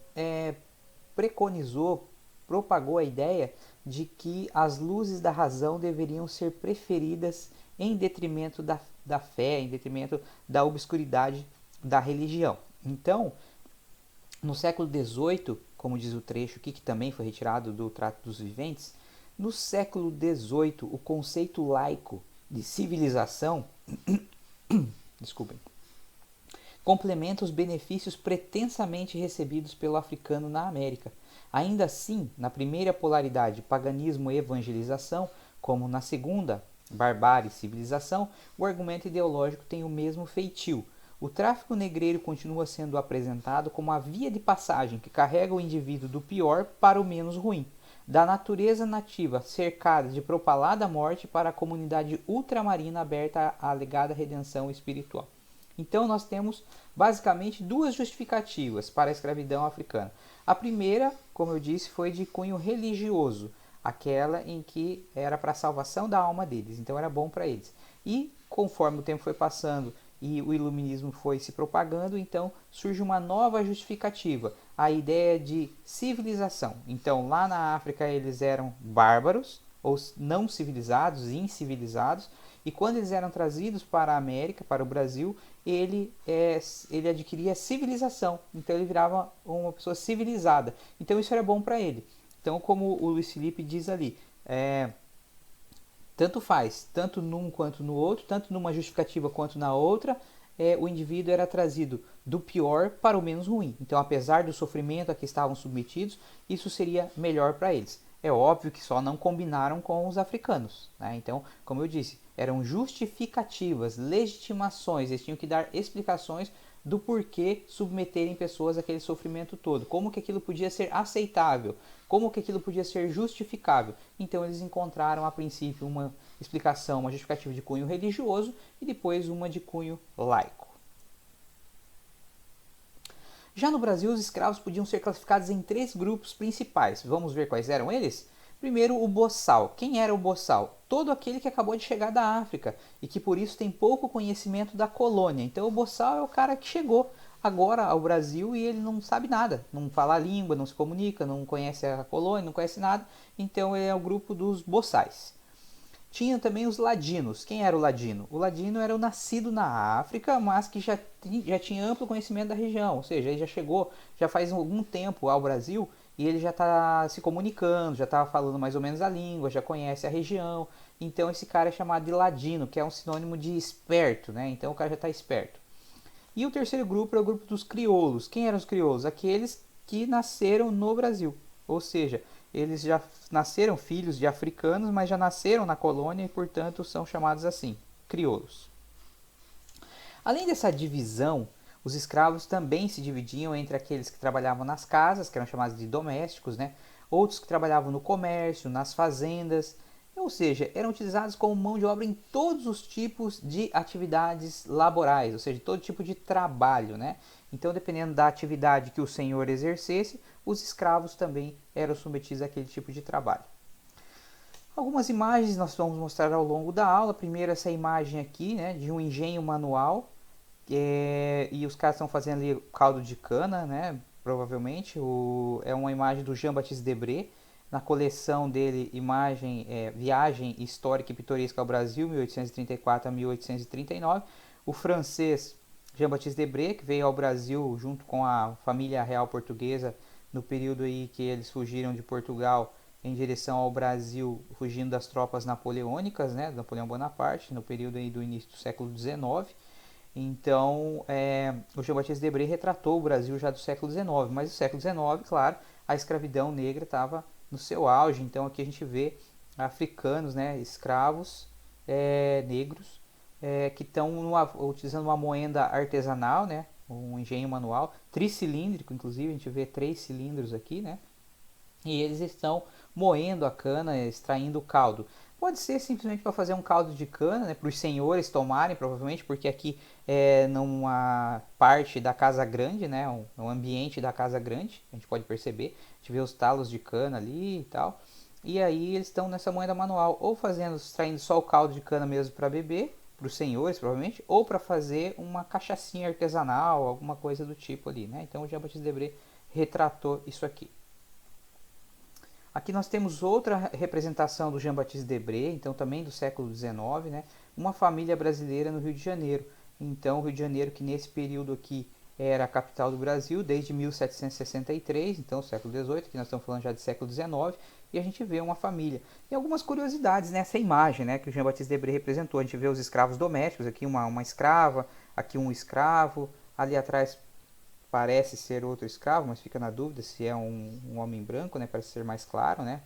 [SPEAKER 1] propagou a ideia de que as luzes da razão deveriam ser preferidas em detrimento da fé, em detrimento da obscuridade da religião. Então, no século XVIII, como diz o trecho aqui, que também foi retirado do Trato dos Viventes, no século XVIII, o conceito laico de civilização, desculpem, complementa os benefícios pretensamente recebidos pelo africano na América. Ainda assim, na primeira polaridade, paganismo e evangelização, como na segunda, barbárie e civilização, o argumento ideológico tem o mesmo feitio. O tráfico negreiro continua sendo apresentado como a via de passagem que carrega o indivíduo do pior para o menos ruim, da natureza nativa cercada de propalada morte para a comunidade ultramarina aberta à alegada redenção espiritual. Então nós temos basicamente duas justificativas para a escravidão africana. A primeira, como eu disse, foi de cunho religioso, aquela em que era para a salvação da alma deles, então era bom para eles. E conforme o tempo foi passando e o iluminismo foi se propagando, então surge uma nova justificativa, a ideia de civilização. Então lá na África eles eram bárbaros, ou não civilizados, incivilizados, e quando eles eram trazidos para a América, para o Brasil, ele adquiria civilização, então ele virava uma pessoa civilizada. Então isso era bom para ele. Então, como o Luiz Felipe diz ali, tanto faz, tanto num quanto no outro, tanto numa justificativa quanto na outra, o indivíduo era trazido do pior para o menos ruim. Então, apesar do sofrimento a que estavam submetidos, isso seria melhor para eles. É óbvio que só não combinaram com os africanos, né? Então, como eu disse, eram justificativas, legitimações, eles tinham que dar explicações do porquê submeterem pessoas àquele sofrimento todo, como que aquilo podia ser aceitável, como que aquilo podia ser justificável. Então eles encontraram a princípio uma explicação, uma justificativa de cunho religioso e depois uma de cunho laico. Já no Brasil, os escravos podiam ser classificados em três grupos principais. Vamos ver quais eram eles? Primeiro, o boçal. Quem era o boçal? Todo aquele que acabou de chegar da África e que por isso tem pouco conhecimento da colônia. Então o boçal é o cara que chegou agora ao Brasil e ele não sabe nada, não fala a língua, não se comunica, não conhece a colônia, não conhece nada. Então ele é o grupo dos boçais. Tinha também os ladinos. Quem era o ladino? O ladino era o nascido na África, mas que já tinha amplo conhecimento da região. Ou seja, ele já chegou, já faz algum tempo ao Brasil e ele já está se comunicando, já está falando mais ou menos a língua, já conhece a região. Então esse cara é chamado de ladino, que é um sinônimo de esperto, né? Então o cara já está esperto. E o terceiro grupo é o grupo dos crioulos. Quem eram os crioulos? Aqueles que nasceram no Brasil. Ou seja, eles já nasceram filhos de africanos, mas já nasceram na colônia e, portanto, são chamados assim, crioulos. Além dessa divisão, os escravos também se dividiam entre aqueles que trabalhavam nas casas, que eram chamados de domésticos, né? Outros que trabalhavam no comércio, nas fazendas, ou seja, eram utilizados como mão de obra em todos os tipos de atividades laborais, ou seja, todo tipo de trabalho, né? Então, dependendo da atividade que o senhor exercesse, os escravos também eram submetidos àquele tipo de trabalho. Algumas imagens nós vamos mostrar ao longo da aula. Primeiro, essa imagem aqui, né, de um engenho manual, e os caras estão fazendo ali caldo de cana, né, provavelmente. É uma imagem do Jean-Baptiste Debré, na coleção dele, Viagem Histórica e Pitoresca ao Brasil, 1834 a 1839. O francês Jean-Baptiste Debré, que veio ao Brasil junto com a família real portuguesa no período aí que eles fugiram de Portugal em direção ao Brasil, fugindo das tropas napoleônicas, né, Napoleão Bonaparte, no período aí do início do século XIX. Então, o Jean-Baptiste Debré retratou o Brasil já do século XIX, mas no século XIX, claro, a escravidão negra estava no seu auge. Então aqui a gente vê africanos, né, escravos negros, que estão utilizando uma moenda artesanal, né, um engenho manual, tricilíndrico, inclusive, a gente vê 3 cilindros aqui, né, e eles estão moendo a cana, extraindo o caldo. Pode ser simplesmente para fazer um caldo de cana, né, para os senhores tomarem, provavelmente, porque aqui é numa parte da casa grande, né, um ambiente da casa grande, a gente pode perceber, a gente vê os talos de cana ali e tal. E aí eles estão nessa moeda manual, ou extraindo só o caldo de cana mesmo para beber, para os senhores provavelmente, ou para fazer uma cachaçinha artesanal, alguma coisa do tipo ali, né. Então o Jean-Baptiste Debré retratou isso aqui. Aqui nós temos outra representação do Jean-Baptiste Debré, então também do século XIX, né? Uma família brasileira no Rio de Janeiro. Então, o Rio de Janeiro, que nesse período aqui era a capital do Brasil, desde 1763, então século XVIII, que nós estamos falando já de século XIX, e a gente vê uma família. E algumas curiosidades nessa imagem, né, que o Jean-Baptiste Debré representou. A gente vê os escravos domésticos, aqui uma escrava, aqui um escravo, Ali atrás parece ser outro escravo, mas fica na dúvida se é um homem branco, né? Parece ser mais claro, né?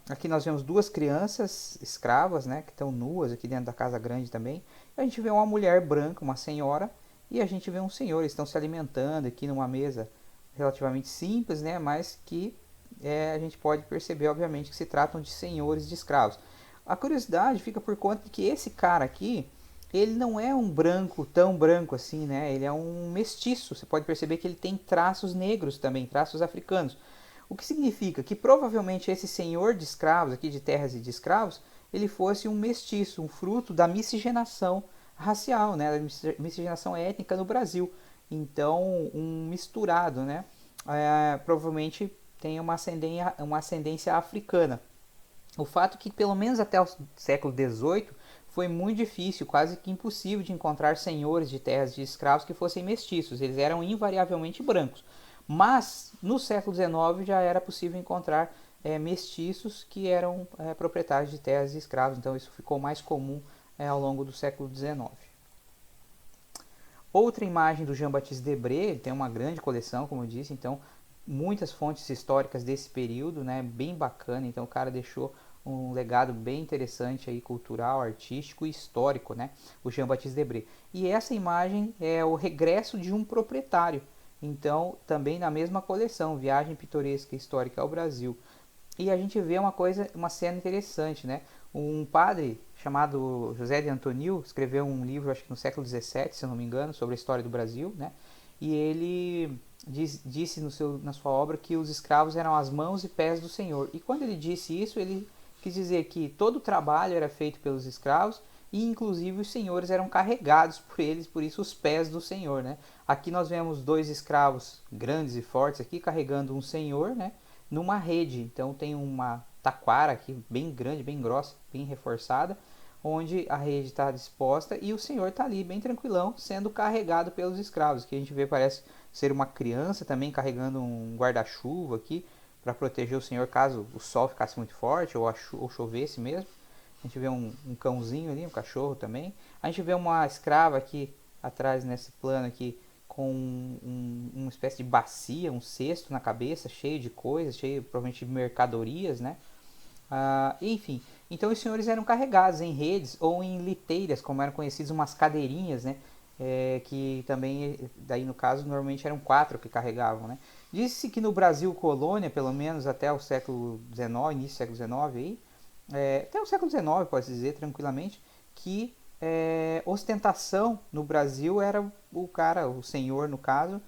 [SPEAKER 1] Aqui nós vemos duas crianças escravas, né? Que estão nuas aqui dentro da casa grande também. E a gente vê uma mulher branca, uma senhora, e a gente vê um senhor. Eles estão se alimentando aqui numa mesa relativamente simples, né? Mas que a gente pode perceber, obviamente, que se tratam de senhores de escravos. A curiosidade fica por conta de que esse cara aqui, ele não é um branco tão branco assim, né? Ele é um mestiço. Você pode perceber que ele tem traços negros também, traços africanos. O que significa que provavelmente esse senhor de escravos, aqui de terras e de escravos, ele fosse um mestiço, um fruto da miscigenação racial, né? Da miscigenação étnica no Brasil. Então, um misturado, né? Provavelmente tem uma ascendência africana. O fato é que pelo menos até o século XVIII foi muito difícil, quase que impossível de encontrar senhores de terras de escravos que fossem mestiços. Eles eram invariavelmente brancos. Mas no século XIX já era possível encontrar mestiços que eram proprietários de terras de escravos. Então isso ficou mais comum ao longo do século XIX. Outra imagem do Jean-Baptiste Debré, ele tem uma grande coleção, como eu disse, então muitas fontes históricas desse período, né, bem bacana. Então o cara deixou um legado bem interessante aí, cultural, artístico e histórico, né, o Jean-Baptiste Debré. E essa imagem é o regresso de um proprietário. Então, também na mesma coleção, Viagem Pitoresca e Histórica ao Brasil. E a gente vê uma cena interessante, né? Um padre chamado José de Antonil escreveu um livro, acho que no século XVII, se eu não me engano, sobre a história do Brasil, né? E ele disse na sua obra que os escravos eram as mãos e pés do Senhor. E quando ele disse isso, ele quis dizer que todo o trabalho era feito pelos escravos e inclusive os senhores eram carregados por eles, por isso os pés do Senhor, né? Aqui nós vemos dois escravos grandes e fortes aqui carregando um senhor, né? Numa rede. Então tem uma taquara aqui bem grande, bem grossa, bem reforçada, onde a rede está disposta e o senhor está ali bem tranquilão, sendo carregado pelos escravos, que a gente vê parece ser uma criança também carregando um guarda-chuva aqui para proteger o senhor caso o sol ficasse muito forte ou chovesse mesmo. A gente vê um cãozinho ali, um cachorro também. A gente vê uma escrava aqui atrás nesse plano aqui com uma espécie de bacia, um cesto na cabeça, cheio de coisas, cheio provavelmente de mercadorias, né? Enfim, então os senhores eram carregados em redes ou em liteiras, como eram conhecidas, umas cadeirinhas, né? Que também, daí no caso, normalmente eram quatro que carregavam, né? Disse-se que no Brasil colônia, pelo menos até o século XIX, início do século XIX, aí, até o século XIX, pode dizer tranquilamente, que ostentação no Brasil era o cara, o senhor no caso,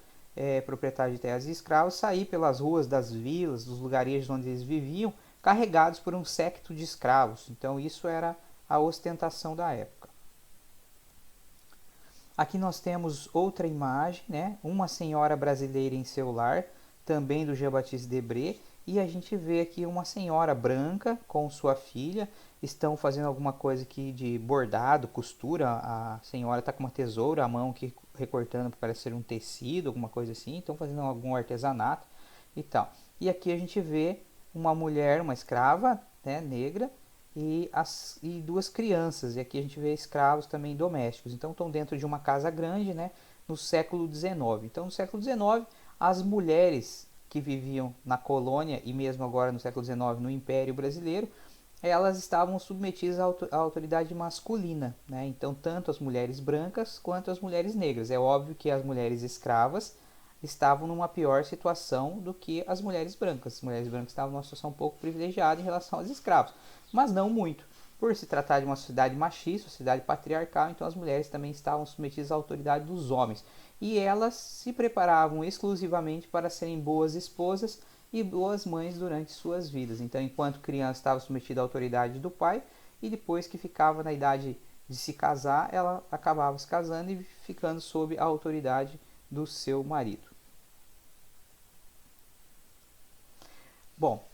[SPEAKER 1] proprietário de terras e escravos, sair pelas ruas das vilas, dos lugarejos onde eles viviam, carregados por um séquito de escravos. Então isso era a ostentação da época. Aqui nós temos outra imagem, né? Uma senhora brasileira em seu lar, também do Jean-Baptiste Debré, e a gente vê aqui uma senhora branca com sua filha, estão fazendo alguma coisa aqui de bordado, costura, a senhora está com uma tesoura à mão aqui recortando para parecer um tecido, alguma coisa assim, estão fazendo algum artesanato e tal. E aqui a gente vê uma mulher, uma escrava, né, negra, e duas crianças. E aqui a gente vê escravos também domésticos. Então estão dentro de uma casa grande, né, no século XIX. Então no século XIX as mulheres que viviam na colônia e mesmo agora no século XIX no Império Brasileiro, elas estavam submetidas à autoridade masculina, né? Então tanto as mulheres brancas quanto as mulheres negras. É óbvio que as mulheres escravas estavam numa pior situação do que as mulheres brancas. As mulheres brancas estavam numa situação um pouco privilegiada em relação aos escravos, mas não muito. Por se tratar de uma sociedade machista, sociedade patriarcal, então as mulheres também estavam submetidas à autoridade dos homens. E elas se preparavam exclusivamente para serem boas esposas e boas mães durante suas vidas. Então, enquanto criança, estava submetida à autoridade do pai, e depois que ficava na idade de se casar, ela acabava se casando e ficando sob a autoridade do seu marido. Bom,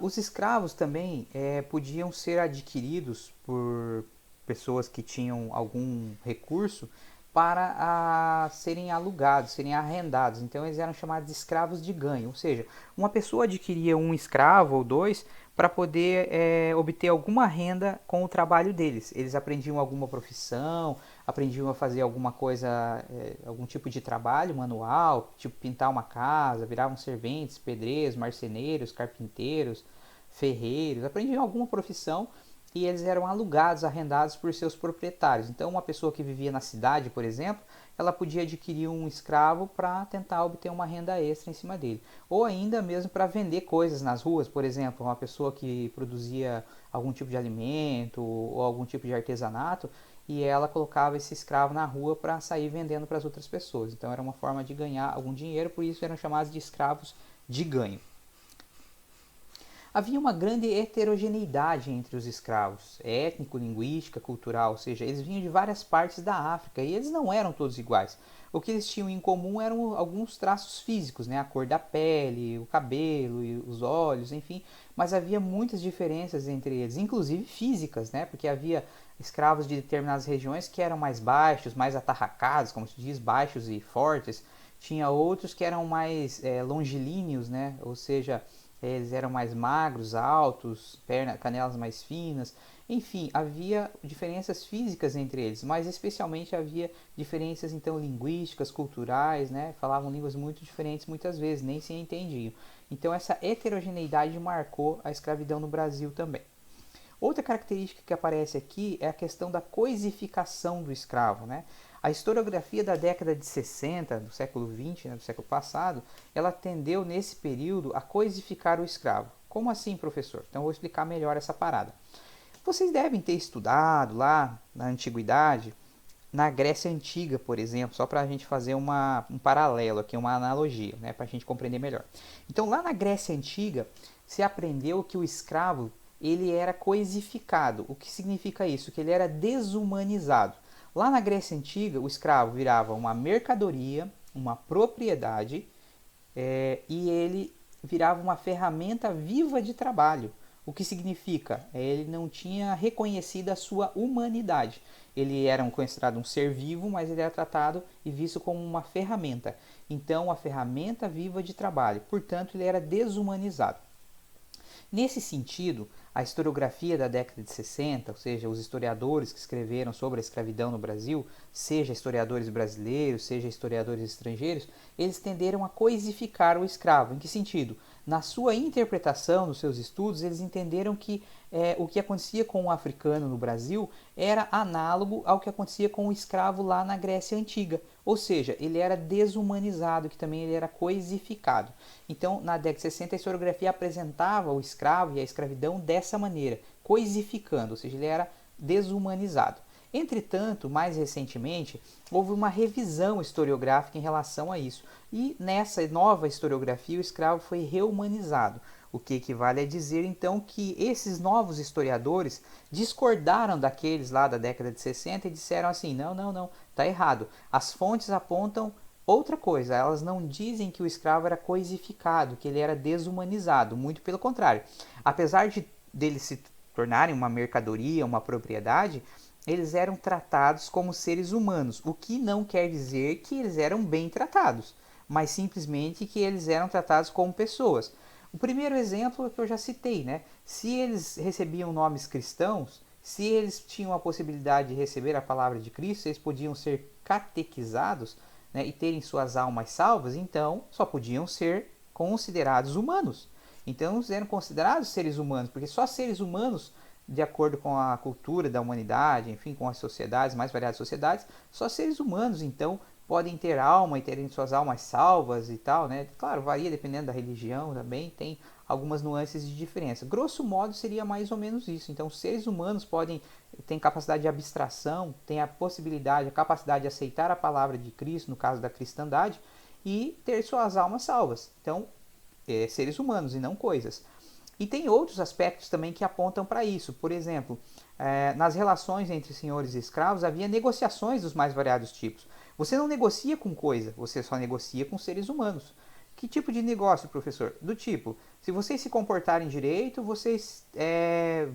[SPEAKER 1] os escravos também podiam ser adquiridos por pessoas que tinham algum recurso para serem alugados, serem arrendados. Então eles eram chamados de escravos de ganho, ou seja, uma pessoa adquiria um escravo ou dois para poder obter alguma renda com o trabalho deles. Eles aprendiam alguma profissão, aprendiam a fazer alguma coisa, algum tipo de trabalho manual, tipo pintar uma casa, viravam serventes, pedreiros, marceneiros, carpinteiros, ferreiros, aprendiam alguma profissão e eles eram alugados, arrendados por seus proprietários. Então, uma pessoa que vivia na cidade, por exemplo, ela podia adquirir um escravo para tentar obter uma renda extra em cima dele. Ou ainda mesmo para vender coisas nas ruas, por exemplo, uma pessoa que produzia algum tipo de alimento ou algum tipo de artesanato e ela colocava esse escravo na rua para sair vendendo para as outras pessoas. Então era uma forma de ganhar algum dinheiro, por isso eram chamados de escravos de ganho. Havia uma grande heterogeneidade entre os escravos, étnico, linguística, cultural, ou seja, eles vinham de várias partes da África e eles não eram todos iguais. O que eles tinham em comum eram alguns traços físicos, né? A cor da pele, o cabelo, os olhos, enfim, mas havia muitas diferenças entre eles, inclusive físicas, né? Porque havia escravos de determinadas regiões que eram mais baixos, mais atarracados, como se diz, baixos e fortes. Tinha outros que eram mais longilíneos, né? Ou seja, eles eram mais magros, altos, canelas mais finas. Enfim, havia diferenças físicas entre eles, mas especialmente havia diferenças então linguísticas, culturais, né? Falavam línguas muito diferentes muitas vezes, nem se entendiam. Então essa heterogeneidade marcou a escravidão no Brasil também. Outra característica que aparece aqui é a questão da coisificação do escravo, né? A historiografia da década de 60, do século 20, né, do século passado, ela tendeu nesse período a coisificar o escravo. Como assim, professor? Então eu vou explicar melhor essa parada. Vocês devem ter estudado lá na antiguidade, na Grécia Antiga, por exemplo, só para a gente fazer um paralelo aqui, uma analogia, né, para a gente compreender melhor. Então lá na Grécia Antiga se aprendeu que o escravo ele era coisificado. O que significa isso? Que ele era desumanizado. Lá na Grécia Antiga, o escravo virava uma mercadoria, uma propriedade, e ele virava uma ferramenta viva de trabalho. O que significa? Ele não tinha reconhecido a sua humanidade. Ele era considerado um ser vivo, mas ele era tratado e visto como uma ferramenta. Então, uma ferramenta viva de trabalho. Portanto, ele era desumanizado. Nesse sentido, a historiografia da década de 60, ou seja, os historiadores que escreveram sobre a escravidão no Brasil, seja historiadores brasileiros, seja historiadores estrangeiros, eles tenderam a coisificar o escravo. Em que sentido? Na sua interpretação, nos seus estudos, eles entenderam que o que acontecia com o africano no Brasil era análogo ao que acontecia com o escravo lá na Grécia Antiga. Ou seja, ele era desumanizado, que também ele era coisificado. Então, na década de 60, a historiografia apresentava o escravo e a escravidão dessa maneira, coisificando, ou seja, ele era desumanizado. Entretanto, mais recentemente, houve uma revisão historiográfica em relação a isso. E nessa nova historiografia, o escravo foi reumanizado. O que equivale a dizer, então, que esses novos historiadores discordaram daqueles lá da década de 60 e disseram assim, não, está errado. As fontes apontam outra coisa, elas não dizem que o escravo era coisificado, que ele era desumanizado, muito pelo contrário. Apesar deles se tornarem uma mercadoria, uma propriedade, eles eram tratados como seres humanos, o que não quer dizer que eles eram bem tratados, mas simplesmente que eles eram tratados como pessoas. O primeiro exemplo é que eu já citei, né? Se eles recebiam nomes cristãos, se eles tinham a possibilidade de receber a palavra de Cristo, eles podiam ser catequizados, né, e terem suas almas salvas, então só podiam ser considerados humanos. Então eles eram considerados seres humanos, porque só seres humanos, de acordo com a cultura da humanidade, enfim, com as sociedades, mais variadas sociedades, só seres humanos, então, podem ter alma e terem suas almas salvas e tal, né? Claro, varia dependendo da religião também, tem algumas nuances de diferença. Grosso modo, seria mais ou menos isso. Então, seres humanos têm capacidade de abstração, têm a possibilidade, a capacidade de aceitar a palavra de Cristo, no caso da cristandade, e ter suas almas salvas. Então, seres humanos e não coisas. E tem outros aspectos também que apontam para isso. Por exemplo, nas relações entre senhores e escravos havia negociações dos mais variados tipos. Você não negocia com coisa, você só negocia com seres humanos. Que tipo de negócio, professor? Do tipo, se vocês se comportarem direito, vocês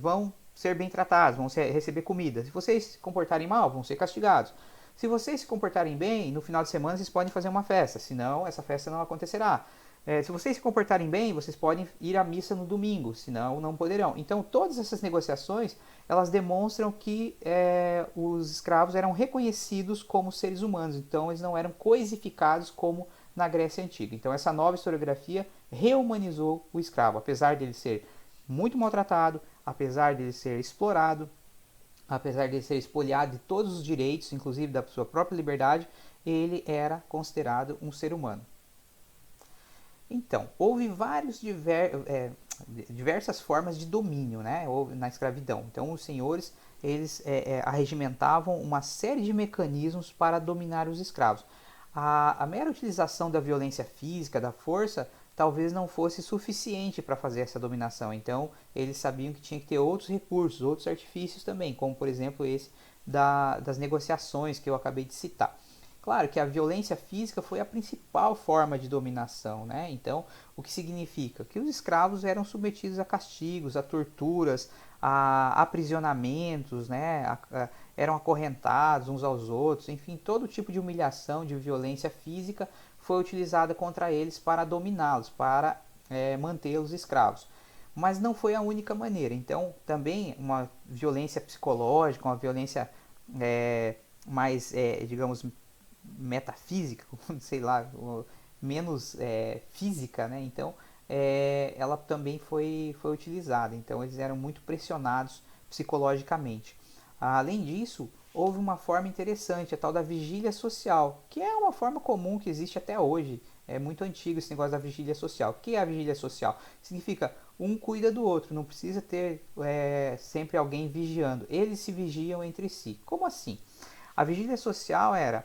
[SPEAKER 1] vão ser bem tratados, vão receber comida. Se vocês se comportarem mal, vão ser castigados. Se vocês se comportarem bem, no final de semana vocês podem fazer uma festa, senão essa festa não acontecerá. se vocês se comportarem bem, vocês podem ir à missa no domingo, senão não poderão. Então, todas essas negociações, elas demonstram que os escravos eram reconhecidos como seres humanos, então eles não eram coisificados como na Grécia Antiga. Então, essa nova historiografia rehumanizou o escravo, apesar dele ser muito maltratado, apesar dele ser explorado, apesar de ser espoliado de todos os direitos, inclusive da sua própria liberdade, ele era considerado um ser humano. Então, houve diversas formas de domínio, né, na escravidão. Então, os senhores eles arregimentavam uma série de mecanismos para dominar os escravos. A mera utilização da violência física, da força, talvez não fosse suficiente para fazer essa dominação. Então, eles sabiam que tinha que ter outros recursos, outros artifícios também, como por exemplo esse das negociações que eu acabei de citar. Claro que a violência física foi a principal forma de dominação, né? Então, o que significa? Que os escravos eram submetidos a castigos, a torturas, a aprisionamentos, né? Eram acorrentados uns aos outros, enfim, todo tipo de humilhação, de violência física foi utilizada contra eles para dominá-los, para mantê-los escravos. Mas não foi a única maneira. Então, também uma violência psicológica, uma violência mais, digamos, metafísica, sei lá, menos física, né? Então, ela também foi utilizada. Então, eles eram muito pressionados psicologicamente. Além disso, houve uma forma interessante, a tal da vigília social, que é uma forma comum que existe até hoje. É muito antigo esse negócio da vigília social. O que é a vigília social? Significa um cuida do outro, não precisa ter sempre alguém vigiando. Eles se vigiam entre si. Como assim? A vigília social era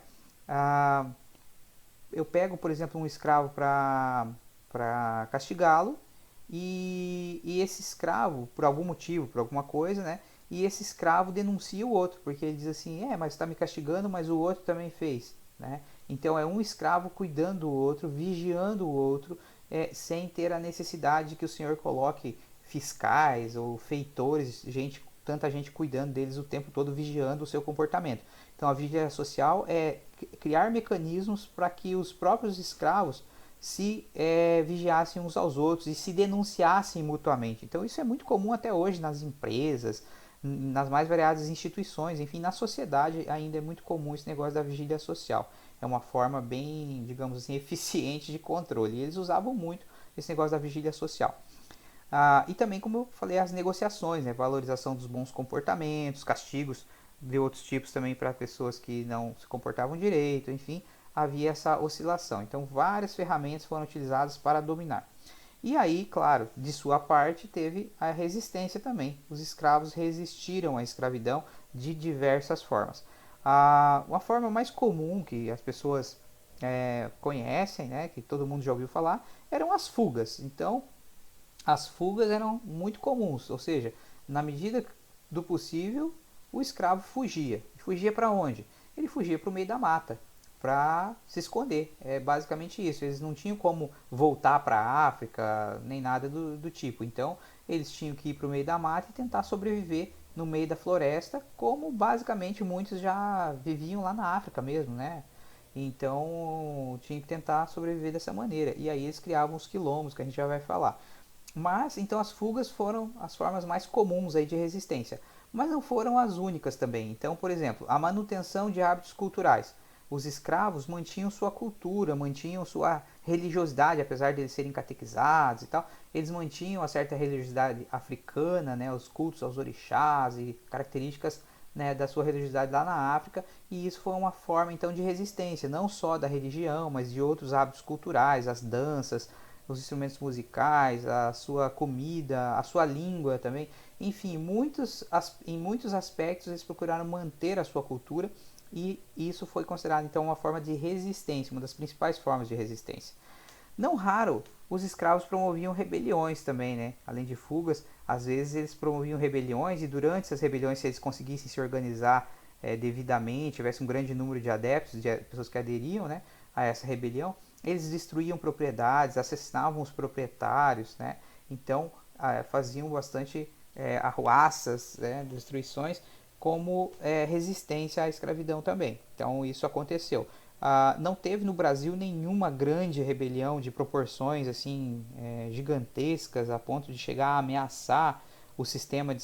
[SPEAKER 1] eu pego, por exemplo, um escravo para castigá-lo e esse escravo, por algum motivo, por alguma coisa, né? E esse escravo denuncia o outro, porque ele diz assim, mas está me castigando, mas o outro também fez, né? Então é um escravo cuidando do outro, vigiando o outro, sem ter a necessidade de que o senhor coloque fiscais ou feitores, tanta gente cuidando deles o tempo todo, vigiando o seu comportamento. Então a vigília social é criar mecanismos para que os próprios escravos se vigiassem uns aos outros e se denunciassem mutuamente. Então isso é muito comum até hoje nas empresas, nas mais variadas instituições, enfim, na sociedade ainda é muito comum esse negócio da vigília social. É uma forma bem, digamos assim, eficiente de controle. E eles usavam muito esse negócio da vigília social. E também, como eu falei, as negociações, né? Valorização dos bons comportamentos, castigos de outros tipos também para pessoas que não se comportavam direito, enfim, havia essa oscilação. Então, várias ferramentas foram utilizadas para dominar. E aí, claro, de sua parte, teve a resistência também. Os escravos resistiram à escravidão de diversas formas. Uma forma mais comum que as pessoas conhecem, né, que todo mundo já ouviu falar, eram as fugas. Então, as fugas eram muito comuns, ou seja, na medida do possível, o escravo fugia. Fugia para onde? Ele fugia para o meio da mata, para se esconder. É basicamente isso. Eles não tinham como voltar para a África, nem nada do tipo. Então, eles tinham que ir para o meio da mata e tentar sobreviver no meio da floresta, como basicamente muitos já viviam lá na África mesmo, né? Então, tinha que tentar sobreviver dessa maneira. E aí eles criavam os quilombos, que a gente já vai falar. Mas, então, as fugas foram as formas mais comuns aí de resistência. Mas não foram as únicas também. Então, por exemplo, a manutenção de hábitos culturais. Os escravos mantinham sua cultura, mantinham sua religiosidade, apesar de eles serem catequizados e tal. Eles mantinham a certa religiosidade africana, né, os cultos aos orixás e características, né, da sua religiosidade lá na África. E isso foi uma forma, então, de resistência, não só da religião, mas de outros hábitos culturais, as danças, os instrumentos musicais, a sua comida, a sua língua também. Enfim, em muitos aspectos eles procuraram manter a sua cultura e isso foi considerado então uma forma de resistência, uma das principais formas de resistência. Não raro, os escravos promoviam rebeliões também, né? Além de fugas, às vezes eles promoviam rebeliões e durante essas rebeliões, se eles conseguissem se organizar devidamente, tivesse um grande número de adeptos, de pessoas que aderiam, né, a essa rebelião, eles destruíam propriedades, assassinavam os proprietários, né? Então faziam bastante arruaças, destruições, como resistência à escravidão também. Então isso aconteceu. Não teve no Brasil nenhuma grande rebelião de proporções assim gigantescas a ponto de chegar a ameaçar o sistema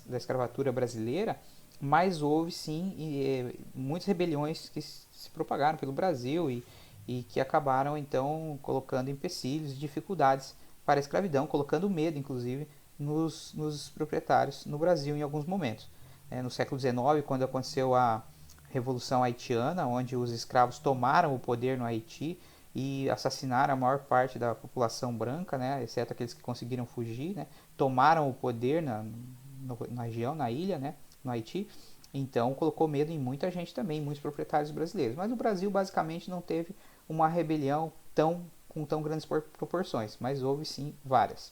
[SPEAKER 1] da escravatura brasileira, mas houve sim muitas rebeliões que se propagaram pelo Brasil e que acabaram então colocando empecilhos e dificuldades para a escravidão, colocando medo inclusive nos proprietários no Brasil em alguns momentos. No século XIX, quando aconteceu a Revolução Haitiana, onde os escravos tomaram o poder no Haiti e assassinaram a maior parte da população branca, né, exceto aqueles que conseguiram fugir, né, tomaram o poder na região, na ilha, né, no Haiti. Então colocou medo em muita gente também, muitos proprietários brasileiros. Mas o Brasil basicamente não teve uma rebelião com tão grandes proporções, mas houve sim várias.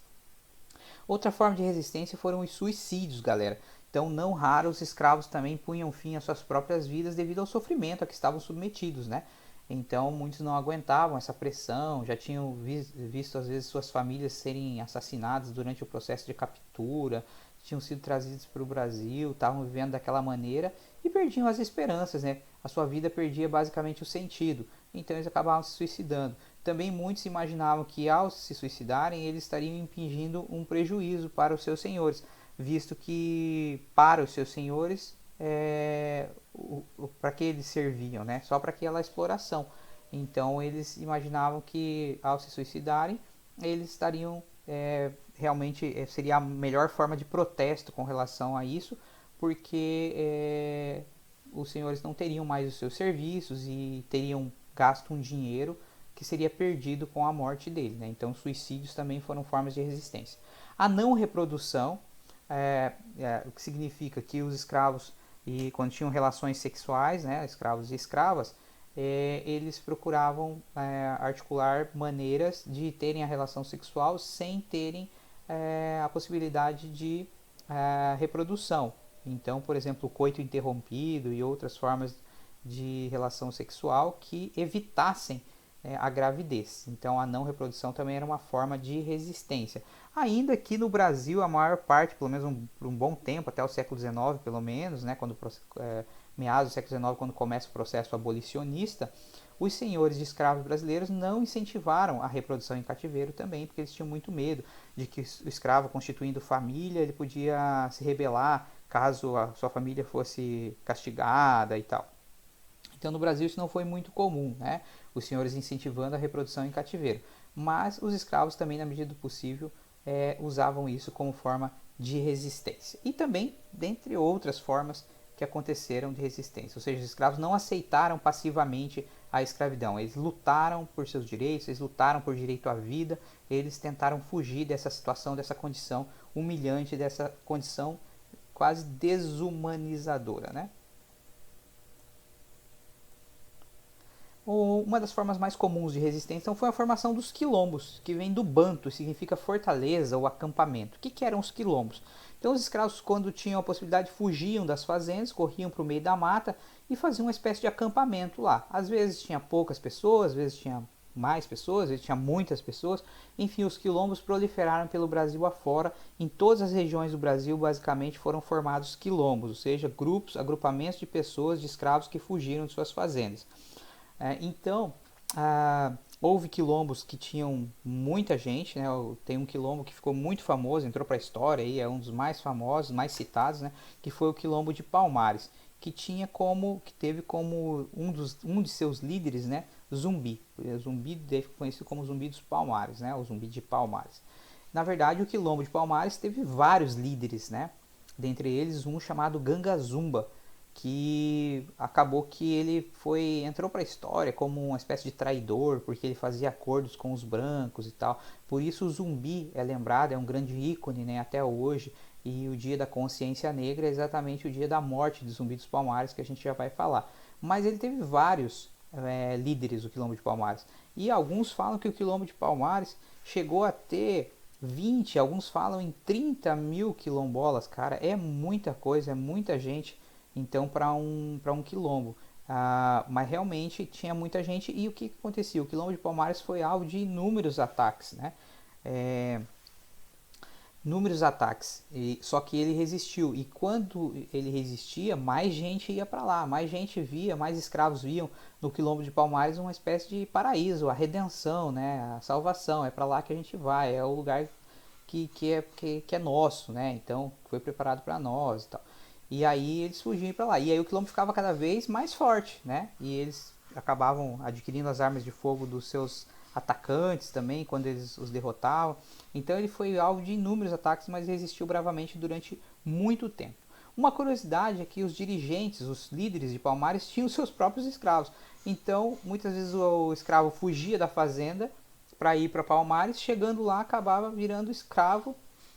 [SPEAKER 1] Outra forma de resistência foram os suicídios, galera. Então, não raro, os escravos também punham fim às suas próprias vidas devido ao sofrimento a que estavam submetidos, né? Então, muitos não aguentavam essa pressão, já tinham visto às vezes suas famílias serem assassinadas durante o processo de captura, tinham sido trazidos para o Brasil, estavam vivendo daquela maneira e perdiam as esperanças, né? A sua vida perdia basicamente o sentido, então eles acabavam se suicidando. Também muitos imaginavam que ao se suicidarem eles estariam impingindo um prejuízo para os seus senhores, visto que para os seus senhores para que eles serviam, né? Só para aquela exploração. Então eles imaginavam que ao se suicidarem eles estariam realmente seria a melhor forma de protesto com relação a isso, porque os senhores não teriam mais os seus serviços e teriam gasto um dinheiro que seria perdido com a morte dele, né? Então suicídios também foram formas de resistência. A não reprodução, o que significa que os escravos, e quando tinham relações sexuais, né, escravos e escravas, eles procuravam articular maneiras de terem a relação sexual sem terem a possibilidade de reprodução. Então, por exemplo, o coito interrompido e outras formas de relação sexual que evitassem a gravidez. Então, a não reprodução também era uma forma de resistência. Ainda que no Brasil, a maior parte, pelo menos por um bom tempo, até o século XIX, pelo menos, né, meados do século XIX, quando começa o processo abolicionista, os senhores de escravos brasileiros não incentivaram a reprodução em cativeiro também, porque eles tinham muito medo de que o escravo, constituindo família, ele podia se rebelar caso a sua família fosse castigada e tal. Então no Brasil isso não foi muito comum, né? Os senhores incentivando a reprodução em cativeiro. Mas os escravos também, na medida do possível, usavam isso como forma de resistência. E também, dentre outras formas que aconteceram de resistência. Ou seja, os escravos não aceitaram passivamente a escravidão. Eles lutaram por seus direitos, eles lutaram por direito à vida, eles tentaram fugir dessa situação, dessa condição humilhante, dessa condição quase desumanizadora, né? Uma das formas mais comuns de resistência então, foi a formação dos quilombos, que vem do banto, significa fortaleza ou acampamento. O que eram os quilombos? Então os escravos, quando tinham a possibilidade, fugiam das fazendas, corriam para o meio da mata e faziam uma espécie de acampamento lá. Às vezes tinha poucas pessoas, às vezes tinha mais pessoas, às vezes tinha muitas pessoas. Enfim, os quilombos proliferaram pelo Brasil afora. Em todas as regiões do Brasil, basicamente, foram formados quilombos, ou seja, grupos, agrupamentos de pessoas, de escravos que fugiram de suas fazendas. Então, houve quilombos que tinham muita gente, né? Tem um quilombo que ficou muito famoso, entrou para a história, aí, é um dos mais famosos, mais citados, né? Que foi o quilombo de Palmares, que teve como um de seus líderes, né? Zumbi. O Zumbi conhecido como Zumbi dos Palmares, né? O Zumbi de Palmares. Na verdade, o quilombo de Palmares teve vários líderes, né? Dentre eles um chamado Gangazumba, que acabou que ele entrou para a história como uma espécie de traidor, porque ele fazia acordos com os brancos e tal. Por isso o Zumbi é lembrado, é um grande ícone, né, até hoje. E o dia da consciência negra é exatamente o dia da morte de Zumbi dos Palmares, que a gente já vai falar. Mas ele teve vários líderes do Quilombo de Palmares. E alguns falam que o Quilombo de Palmares chegou a ter 20, alguns falam em 30 mil quilombolas. Cara, é muita coisa, é muita gente então para um quilombo. Mas realmente tinha muita gente. E o que acontecia? O quilombo de Palmares foi alvo de inúmeros ataques, né? inúmeros ataques, só que ele resistiu, e quando ele resistia, mais gente ia para lá, mais gente via, mais escravos viam no Quilombo de Palmares uma espécie de paraíso, a redenção, né, a salvação, é para lá que a gente vai, é o lugar que é nosso, né, então foi preparado para nós e tal. E aí eles fugiam para lá, e aí o Quilombo ficava cada vez mais forte, né, e eles acabavam adquirindo as armas de fogo dos seus atacantes também, quando eles os derrotavam. Então ele foi alvo de inúmeros ataques, mas resistiu bravamente durante muito tempo. Uma curiosidade é que os dirigentes, os líderes de Palmares, tinham seus próprios escravos. Então, muitas vezes o escravo fugia da fazenda para ir para Palmares, chegando lá acabava virando escravo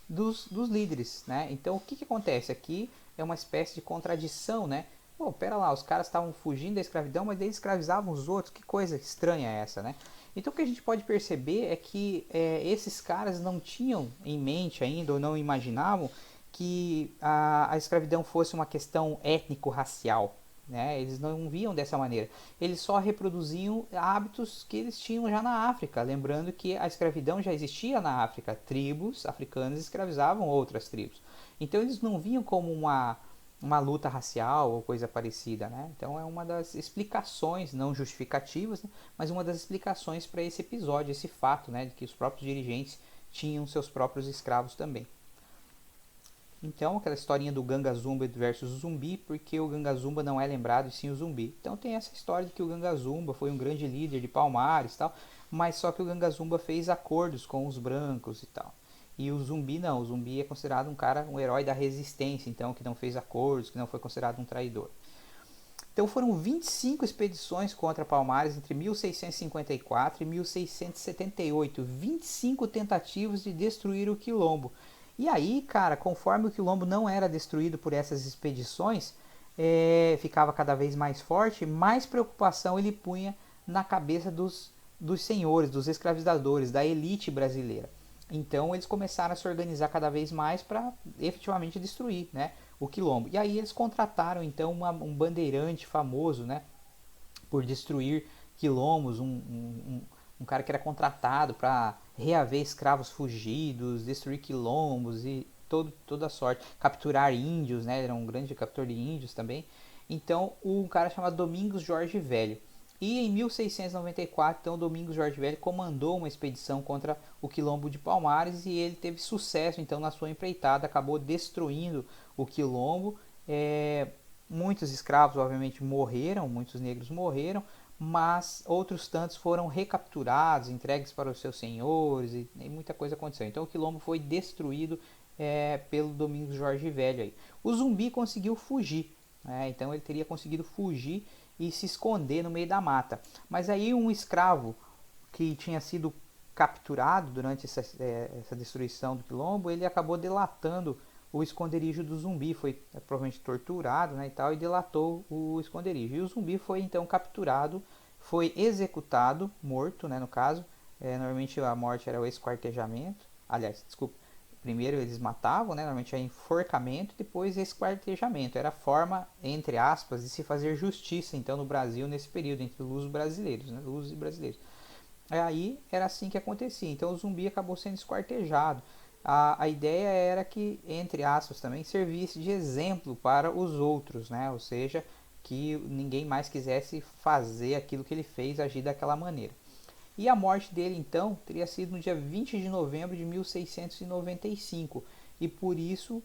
[SPEAKER 1] dos líderes, né? Então, o que acontece aqui é uma espécie de contradição, né? Pô, pera lá, os caras estavam fugindo da escravidão, mas eles escravizavam os outros, que coisa estranha é essa, né? Então o que a gente pode perceber é que esses caras não tinham em mente ainda, ou não imaginavam, que a escravidão fosse uma questão étnico-racial. Né? Eles não viam dessa maneira. Eles só reproduziam hábitos que eles tinham já na África. Lembrando que a escravidão já existia na África. Tribos africanas escravizavam outras tribos. Então eles não viam como uma luta racial ou coisa parecida, né? Então é uma das explicações, não justificativas, né? Mas uma das explicações para esse episódio, esse fato, né? De que os próprios dirigentes tinham seus próprios escravos também. Então, aquela historinha do Ganga Zumba versus o Zumbi, porque o Ganga Zumba não é lembrado e sim o Zumbi. Então tem essa história de que o Ganga Zumba foi um grande líder de Palmares e tal, mas só que o Ganga Zumba fez acordos com os brancos e tal. E o Zumbi não, o Zumbi é considerado um cara, um herói da resistência, então, que não fez acordos, que não foi considerado um traidor. Então foram 25 expedições contra Palmares entre 1654 e 1678, 25 tentativas de destruir o Quilombo. E aí, cara, conforme o Quilombo não era destruído por essas expedições, ficava cada vez mais forte, mais preocupação ele punha na cabeça dos senhores, dos escravizadores, da elite brasileira. Então eles começaram a se organizar cada vez mais para efetivamente destruir, né, o Quilombo. E aí eles contrataram então um bandeirante famoso, né, por destruir quilombos, um cara que era contratado para reaver escravos fugidos, destruir quilombos e toda a sorte, capturar índios, né, era um grande captor de índios também. Então um cara chamado Domingos Jorge Velho. E em 1694, então, Domingos Jorge Velho comandou uma expedição contra o Quilombo de Palmares e ele teve sucesso então na sua empreitada, acabou destruindo o Quilombo. Muitos escravos, obviamente, morreram, muitos negros morreram, mas outros tantos foram recapturados, entregues para os seus senhores e muita coisa aconteceu. Então o Quilombo foi destruído pelo Domingos Jorge Velho. Aí. O Zumbi conseguiu fugir, então ele teria conseguido fugir e se esconder no meio da mata. Mas aí um escravo que tinha sido capturado durante essa destruição do Quilombo, ele acabou delatando o esconderijo do Zumbi, foi provavelmente torturado, né, e tal, e delatou o esconderijo. E o Zumbi foi então capturado, foi executado, morto, né, no caso. Normalmente a morte era o esquartejamento. Aliás, desculpa. Primeiro eles matavam, né, normalmente é enforcamento, depois esquartejamento. Era a forma, entre aspas, de se fazer justiça, então, no Brasil, nesse período, entre lusos brasileiros, né, lusos e brasileiros. Aí era assim que acontecia. Então o Zumbi acabou sendo esquartejado. A ideia era que, entre aspas, também servisse de exemplo para os outros, né? Ou seja, que ninguém mais quisesse fazer aquilo que ele fez, agir daquela maneira. E a morte dele, então, teria sido no dia 20 de novembro de 1695. E por isso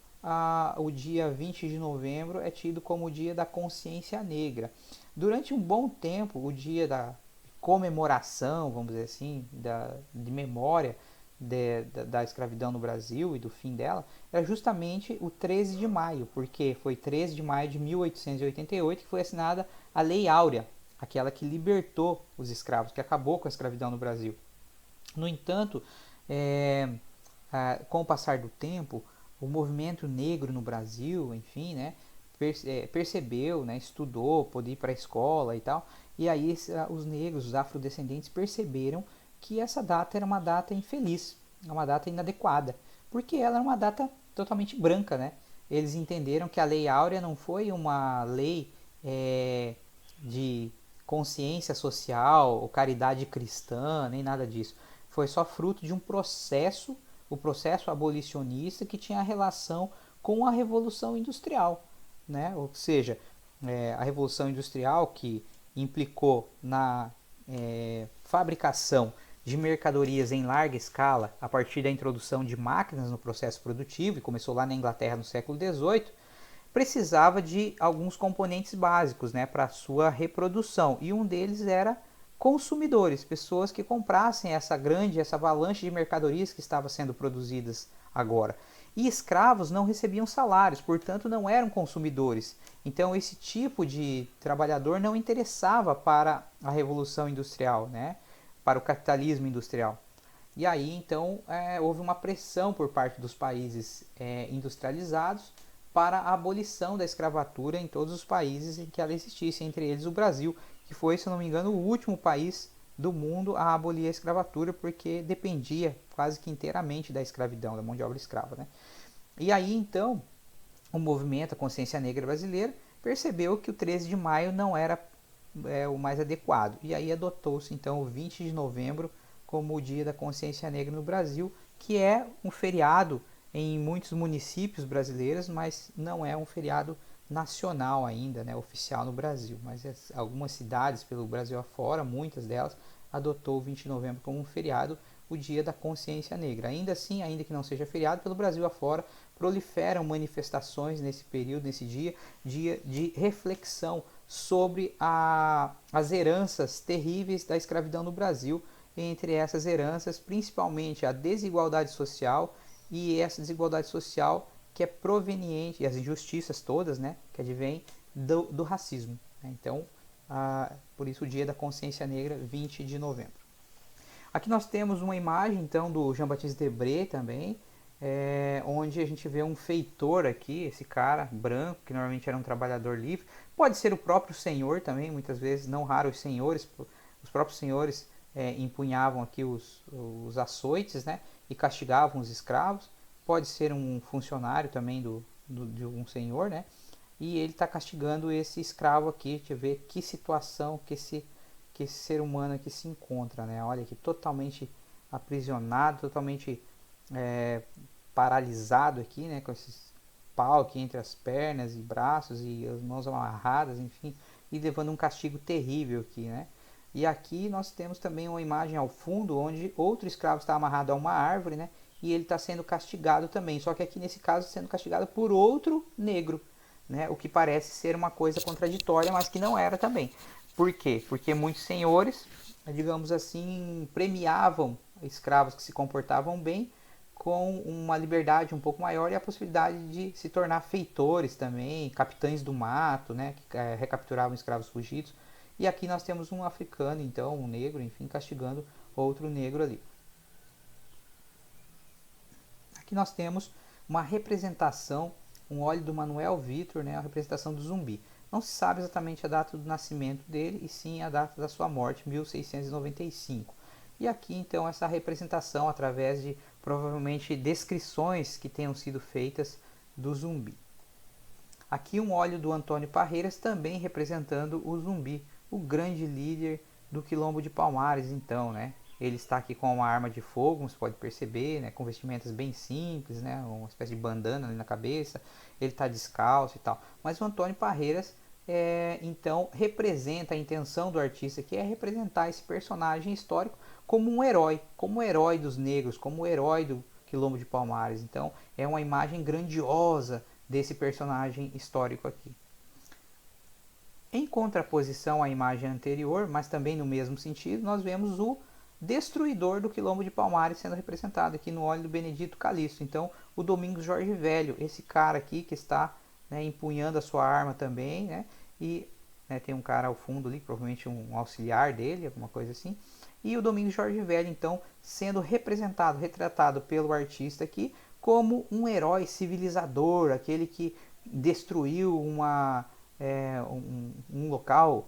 [SPEAKER 1] o dia 20 de novembro é tido como o dia da consciência negra. Durante um bom tempo, o dia da comemoração, vamos dizer assim, de memória da escravidão no Brasil e do fim dela, era justamente o 13 de maio, porque foi 13 de maio de 1888 que foi assinada a Lei Áurea, aquela que libertou os escravos, que acabou com a escravidão no Brasil. No entanto, com o passar do tempo, o movimento negro no Brasil, enfim, né, percebeu, né, estudou, pôde ir para a escola e tal, e aí os negros, os afrodescendentes perceberam que essa data era uma data infeliz, uma data inadequada, porque ela era uma data totalmente branca, né? Eles entenderam que a Lei Áurea não foi uma lei de consciência social ou caridade cristã, nem nada disso. Foi só fruto de um processo o processo abolicionista que tinha relação com a Revolução Industrial, né? Ou seja, a Revolução Industrial que implicou na fabricação de mercadorias em larga escala a partir da introdução de máquinas no processo produtivo, e começou lá na Inglaterra no século XVIII, precisava de alguns componentes básicos, né, para a sua reprodução, e um deles era consumidores, pessoas que comprassem essa avalanche de mercadorias que estava sendo produzidas agora. E escravos não recebiam salários, portanto não eram consumidores. Então esse tipo de trabalhador não interessava para a Revolução Industrial, né, para o capitalismo industrial. E aí então houve uma pressão por parte dos países industrializados para a abolição da escravatura em todos os países em que ela existisse, entre eles o Brasil, que foi, se não me engano, o último país do mundo a abolir a escravatura, porque dependia quase que inteiramente da escravidão, da mão de obra escrava, né? E aí então o movimento, a consciência negra brasileira, percebeu que o 13 de maio não era o mais adequado, e aí adotou-se então o 20 de novembro como o Dia da Consciência Negra no Brasil, que é um feriado em muitos municípios brasileiros, mas não é um feriado nacional ainda, né, oficial no Brasil. Mas algumas cidades pelo Brasil afora, muitas delas, adotou o 20 de novembro como um feriado, o Dia da Consciência Negra. Ainda assim, ainda que não seja feriado, pelo Brasil afora proliferam manifestações nesse período, nesse dia de reflexão sobre as heranças terríveis da escravidão no Brasil. Entre essas heranças, principalmente a desigualdade social, e essa desigualdade social que é proveniente, e as injustiças todas, né, que advém do racismo. Então, por isso o Dia da Consciência Negra, 20 de novembro. Aqui nós temos uma imagem, então, do Jean-Baptiste Debré também, onde a gente vê um feitor aqui, esse cara branco, que normalmente era um trabalhador livre. Pode ser o próprio senhor também, muitas vezes, não raro os próprios senhores empunhavam aqui os açoites, né, e castigavam os escravos. Pode ser um funcionário também de um senhor, né, e ele está castigando esse escravo aqui. Deixa eu ver que situação que esse ser humano aqui se encontra, né? Olha aqui, totalmente aprisionado, totalmente paralisado aqui, né, com esses pau aqui entre as pernas e braços e as mãos amarradas, enfim, e levando um castigo terrível aqui, né? E aqui nós temos também uma imagem ao fundo onde outro escravo está amarrado a uma árvore, né? E ele está sendo castigado também, só que aqui nesse caso sendo castigado por outro negro, né? O que parece ser uma coisa contraditória, mas que não era também. Por quê? Porque muitos senhores, digamos assim, premiavam escravos que se comportavam bem com uma liberdade um pouco maior e a possibilidade de se tornar feitores também, capitães do mato, né, que recapturavam escravos fugidos. E aqui nós temos um africano, então, um negro, enfim, castigando outro negro ali. Aqui nós temos uma representação, um óleo do Manuel Vitor, né, a representação do zumbi. Não se sabe exatamente a data do nascimento dele, e sim a data da sua morte, 1695. E aqui então essa representação através de provavelmente descrições que tenham sido feitas do zumbi. Aqui um óleo do Antônio Parreiras também representando o zumbi, o grande líder do Quilombo de Palmares, então, né? Ele está aqui com uma arma de fogo, você pode perceber, né? Com vestimentas bem simples, né? Uma espécie de bandana ali na cabeça. Ele está descalço e tal. Mas o Antônio Parreiras, então, representa a intenção do artista, que é representar esse personagem histórico como um herói, como o herói dos negros, como o herói do Quilombo de Palmares. Então, é uma imagem grandiosa desse personagem histórico aqui. Em contraposição à imagem anterior, mas também no mesmo sentido, nós vemos o destruidor do Quilombo de Palmares sendo representado aqui no óleo do Benedito Calixto. Então, o Domingos Jorge Velho, esse cara aqui que está, né, empunhando a sua arma também, né, e tem um cara ao fundo ali, provavelmente um auxiliar dele, alguma coisa assim. E o Domingos Jorge Velho, então, sendo representado, retratado pelo artista aqui como um herói civilizador, aquele que destruiu um local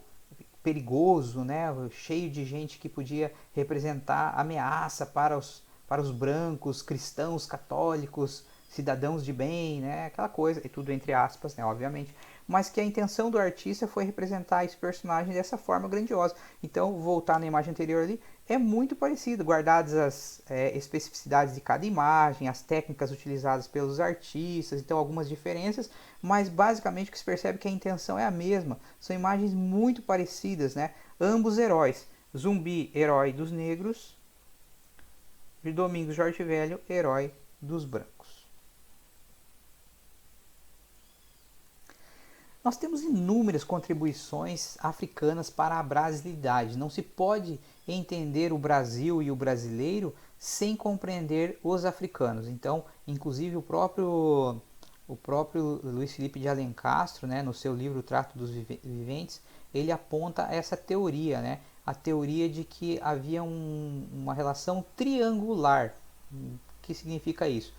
[SPEAKER 1] perigoso, né, cheio de gente que podia representar ameaça para os brancos, cristãos, católicos, cidadãos de bem, né, aquela coisa, e tudo entre aspas, né, obviamente, mas que a intenção do artista foi representar esse personagem dessa forma grandiosa. Então, voltar na imagem anterior ali, é muito parecido, guardadas as especificidades de cada imagem, as técnicas utilizadas pelos artistas, então algumas diferenças, mas basicamente o que se percebe é que a intenção é a mesma. São imagens muito parecidas, né? Ambos heróis. Zumbi, herói dos negros, de Domingos Jorge Velho, herói dos brancos. Nós temos inúmeras contribuições africanas para a brasilidade. Não se pode entender o Brasil e o brasileiro sem compreender os africanos. Então, inclusive o próprio Luiz Felipe de Alencastro, né, no seu livro Trato dos Viventes, ele aponta essa teoria, né, a teoria de que havia uma relação triangular. O que significa isso?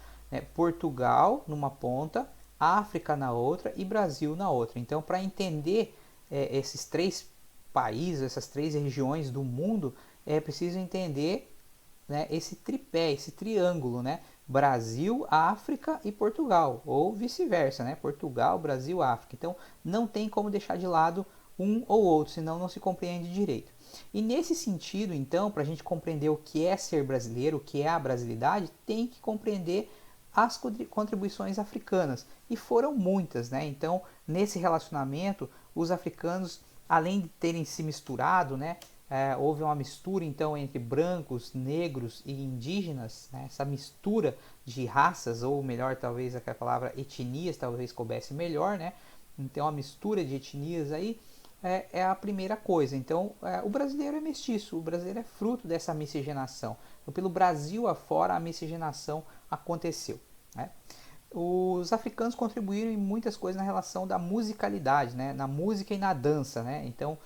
[SPEAKER 1] Portugal numa ponta, África na outra e Brasil na outra. Então, para entender esses três países, essas três regiões do mundo, é preciso entender, né, esse tripé, esse triângulo, né? Brasil, África e Portugal, ou vice-versa, né? Portugal, Brasil, África. Então, não tem como deixar de lado um ou outro, senão não se compreende direito. E nesse sentido, então, para a gente compreender o que é ser brasileiro, o que é a brasilidade, tem que compreender as contribuições africanas, e foram muitas, né? Então, nesse relacionamento, os africanos, além de terem se misturado, né, houve uma mistura então entre brancos, negros e indígenas, né? Essa mistura de raças, ou melhor, talvez a palavra etnias talvez coubesse melhor, né? Então, a mistura de etnias aí é a primeira coisa. Então, o brasileiro é mestiço, o brasileiro é fruto dessa miscigenação. Então, pelo Brasil afora, a miscigenação aconteceu, né? Os africanos contribuíram em muitas coisas na relação da musicalidade, né? Na música e na dança, né? Então,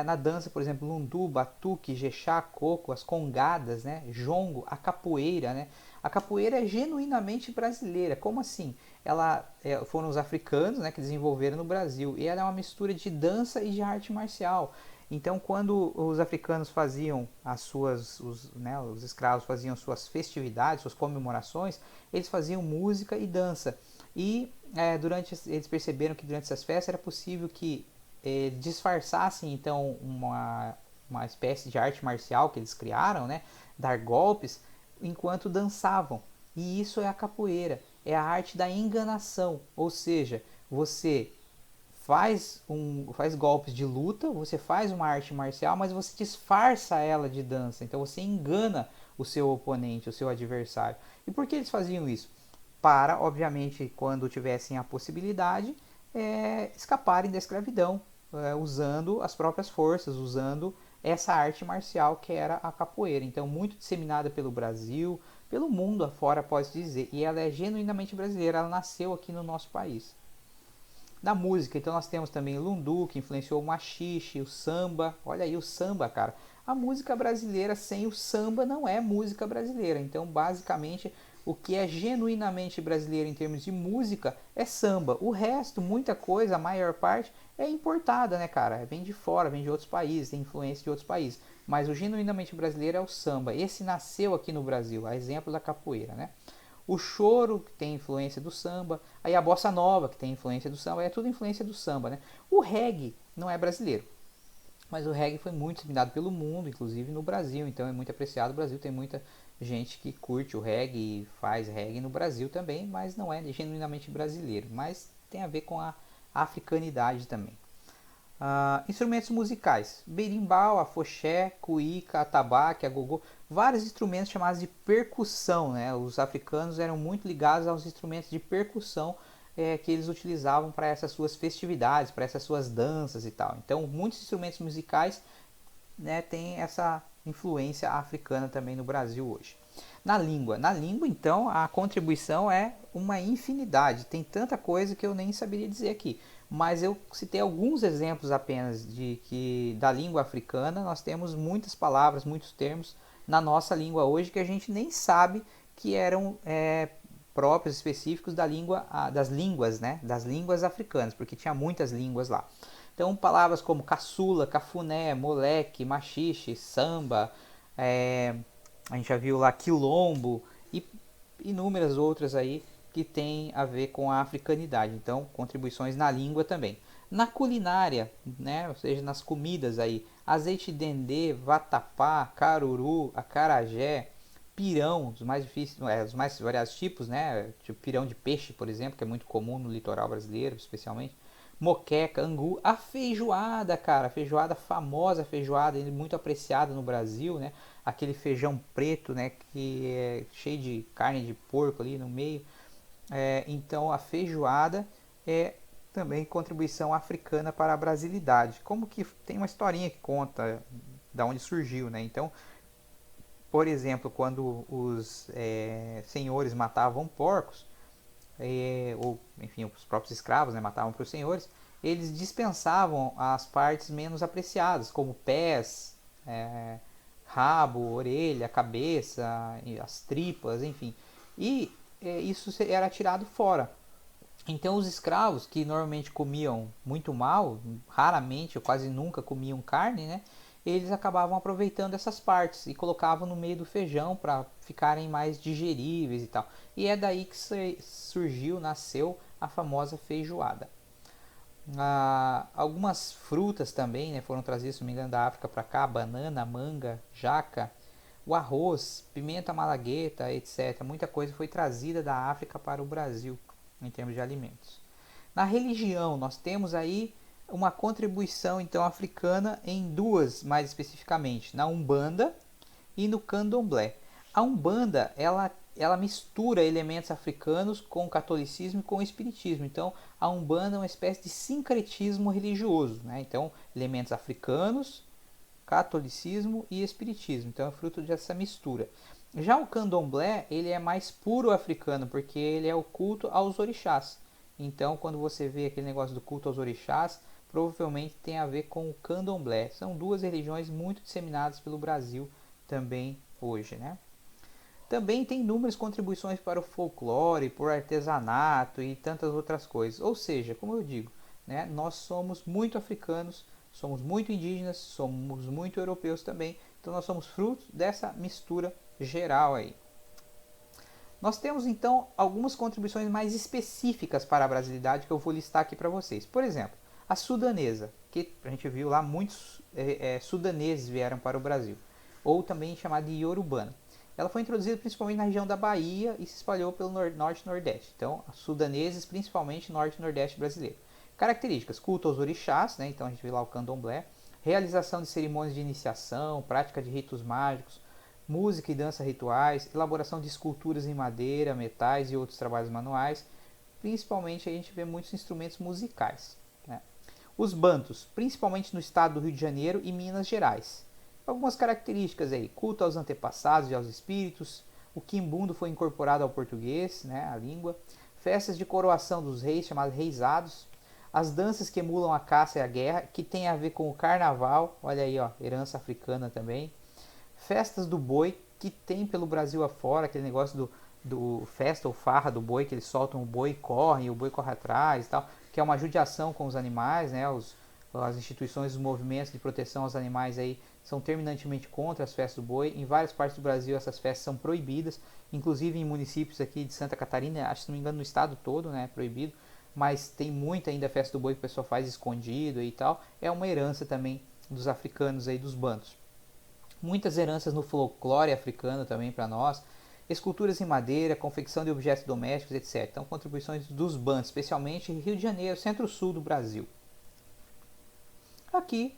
[SPEAKER 1] na dança, por exemplo, lundu, batuque, jexá, coco, as congadas, né? Jongo, a capoeira, né? A capoeira é genuinamente brasileira. Como assim? Foram os africanos, né, que desenvolveram no Brasil, e ela é uma mistura de dança e de arte marcial. Então, quando os africanos faziam os escravos faziam suas festividades, suas comemorações, eles faziam música e dança. E eles perceberam que durante essas festas era possível que disfarçassem então uma espécie de arte marcial que eles criaram, né, dar golpes enquanto dançavam. E isso é a capoeira, é a arte da enganação, ou seja, você faz golpes de luta, você faz uma arte marcial, mas você disfarça ela de dança. Então você engana o seu oponente, o seu adversário. E por que eles faziam isso? Para, obviamente, quando tivessem a possibilidade, escaparem da escravidão, usando as próprias forças, usando essa arte marcial que era a capoeira. Então, muito disseminada pelo Brasil, pelo mundo afora, pode-se dizer. E ela é genuinamente brasileira, ela nasceu aqui no nosso país. Na música, então nós temos também o lundu, que influenciou o machixe, o samba. Olha aí o samba, cara. A música brasileira sem o samba não é música brasileira. Então, basicamente, o que é genuinamente brasileiro em termos de música é samba. O resto, muita coisa, a maior parte, é importada, né, cara? Vem de fora, vem de outros países, tem influência de outros países. Mas o genuinamente brasileiro é o samba. Esse nasceu aqui no Brasil, a exemplo da capoeira, né? O choro, que tem influência do samba, aí a bossa nova, que tem influência do samba, é tudo influência do samba, né? O reggae não é brasileiro, mas o reggae foi muito disseminado pelo mundo, inclusive no Brasil, então é muito apreciado. O Brasil tem muita gente que curte o reggae e faz reggae no Brasil também, mas não é genuinamente brasileiro, mas tem a ver com a africanidade também. Instrumentos musicais: berimbau, afoxé, cuíca, atabaque, agogô, vários instrumentos chamados de percussão, né? Os africanos eram muito ligados aos instrumentos de percussão que eles utilizavam para essas suas festividades, para essas suas danças e tal. Então, muitos instrumentos musicais, né, têm essa influência africana também no Brasil hoje. Na língua, então, a contribuição é uma infinidade. Tem tanta coisa que eu nem saberia dizer aqui. Mas eu citei alguns exemplos apenas de que da língua africana nós temos muitas palavras, muitos termos na nossa língua hoje que a gente nem sabe que eram próprios, específicos das línguas, né? Das línguas africanas, porque tinha muitas línguas lá. Então, palavras como caçula, cafuné, moleque, machixe, samba, a gente já viu lá quilombo e inúmeras outras aí que tem a ver com a africanidade. Então, contribuições na língua também. Na culinária, né, ou seja, nas comidas aí, azeite de dendê, vatapá, caruru, acarajé, pirão, os mais difíceis, os mais variados tipos, né? Tipo pirão de peixe, por exemplo, que é muito comum no litoral brasileiro, especialmente. Moqueca, angu, a feijoada, cara, a feijoada famosa, feijoada muito apreciada no Brasil, né? Aquele feijão preto, né? Que é cheio de carne de porco ali no meio. Então a feijoada é também contribuição africana para a brasilidade. Como que tem uma historinha que conta da onde surgiu, né? Então, por exemplo, quando os senhores matavam porcos, ou enfim, os próprios escravos, né, matavam para os senhores, eles dispensavam as partes menos apreciadas, como pés, rabo, orelha, cabeça, as tripas, enfim. E isso era tirado fora. Então os escravos, que normalmente comiam muito mal, raramente ou quase nunca comiam carne, né? Eles acabavam aproveitando essas partes e colocavam no meio do feijão para ficarem mais digeríveis e tal. E é daí que surgiu, nasceu a famosa feijoada. Algumas frutas também, né, foram trazidas, se não me engano, da África para cá: banana, manga, jaca, o arroz, pimenta malagueta, etc. Muita coisa foi trazida da África para o Brasil em termos de alimentos. Na religião, nós temos aí uma contribuição então africana em duas, mais especificamente, na Umbanda e no Candomblé. A Umbanda, ela mistura elementos africanos com o catolicismo e com o espiritismo. Então, a Umbanda é uma espécie de sincretismo religioso, né? Então, elementos africanos, catolicismo e espiritismo. Então, é fruto dessa mistura. Já o Candomblé, ele é mais puro africano, porque ele é o culto aos orixás. Então, quando você vê aquele negócio do culto aos orixás, provavelmente tem a ver com o Candomblé. São duas religiões muito disseminadas pelo Brasil também hoje, né? Também tem inúmeras contribuições para o folclore, por artesanato e tantas outras coisas. Ou seja, como eu digo, né, nós somos muito africanos, somos muito indígenas, somos muito europeus também. Então nós somos frutos dessa mistura geral aí. Nós temos então algumas contribuições mais específicas para a brasilidade que eu vou listar aqui para vocês. Por exemplo, a sudanesa, que a gente viu lá muitos sudaneses vieram para o Brasil, ou também chamada de iorubana. Ela foi introduzida principalmente na região da Bahia e se espalhou pelo norte e nordeste. Então, sudaneses principalmente norte e nordeste brasileiro. Características: culto aos orixás, né? Então a gente vê lá o candomblé, realização de cerimônias de iniciação, prática de ritos mágicos, música e dança rituais, elaboração de esculturas em madeira, metais e outros trabalhos manuais. Principalmente a gente vê muitos instrumentos musicais, né? Os bantos, principalmente no estado do Rio de Janeiro e Minas Gerais. Algumas características aí: culto aos antepassados e aos espíritos. O quimbundo foi incorporado ao português, né, a língua. Festas de coroação dos reis, chamadas reisados. As danças que emulam a caça e a guerra, que tem a ver com o carnaval. Olha aí, ó, herança africana também. Festas do boi, que tem pelo Brasil afora, aquele negócio do festa ou farra do boi, que eles soltam o boi e correm, e o boi corre atrás e tal, que é uma judiação com os animais, né? As instituições, os movimentos de proteção aos animais aí são terminantemente contra as festas do boi. Em várias partes do Brasil essas festas são proibidas, inclusive em municípios aqui de Santa Catarina, acho que, se não me engano, no estado todo, né, é proibido, mas tem muita ainda festa do boi que o pessoal faz escondido e tal. É uma herança também dos africanos aí, dos bantos. Muitas heranças no folclore africano também para nós, esculturas em madeira, confecção de objetos domésticos, etc. Então, contribuições dos bantos, especialmente Rio de Janeiro, centro-sul do Brasil. Aqui,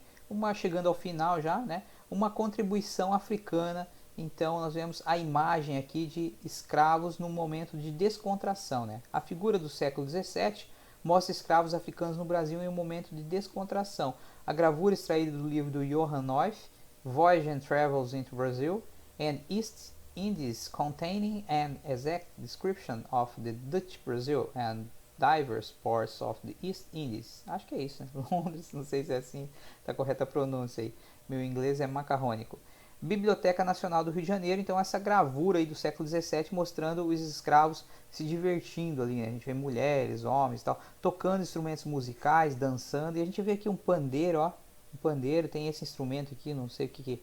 [SPEAKER 1] chegando ao final já, né, uma contribuição africana. Então nós vemos a imagem aqui de escravos num momento de descontração, né? A figura do século XVII mostra escravos africanos no Brasil em um momento de descontração. A gravura extraída do livro do Johann Neuf, Voyage and Travels into Brazil and East Indies, containing an exact description of the Dutch Brazil and diverse ports of the East Indies. Acho que é isso, né? Londres, não sei se é assim, tá correta a pronúncia aí. Meu inglês é macarrônico. Biblioteca Nacional do Rio de Janeiro, então essa gravura aí do século XVII mostrando os escravos se divertindo ali, né? A gente vê mulheres, homens e tal, tocando instrumentos musicais, dançando, e a gente vê aqui um pandeiro, ó, um pandeiro, tem esse instrumento aqui, não sei o que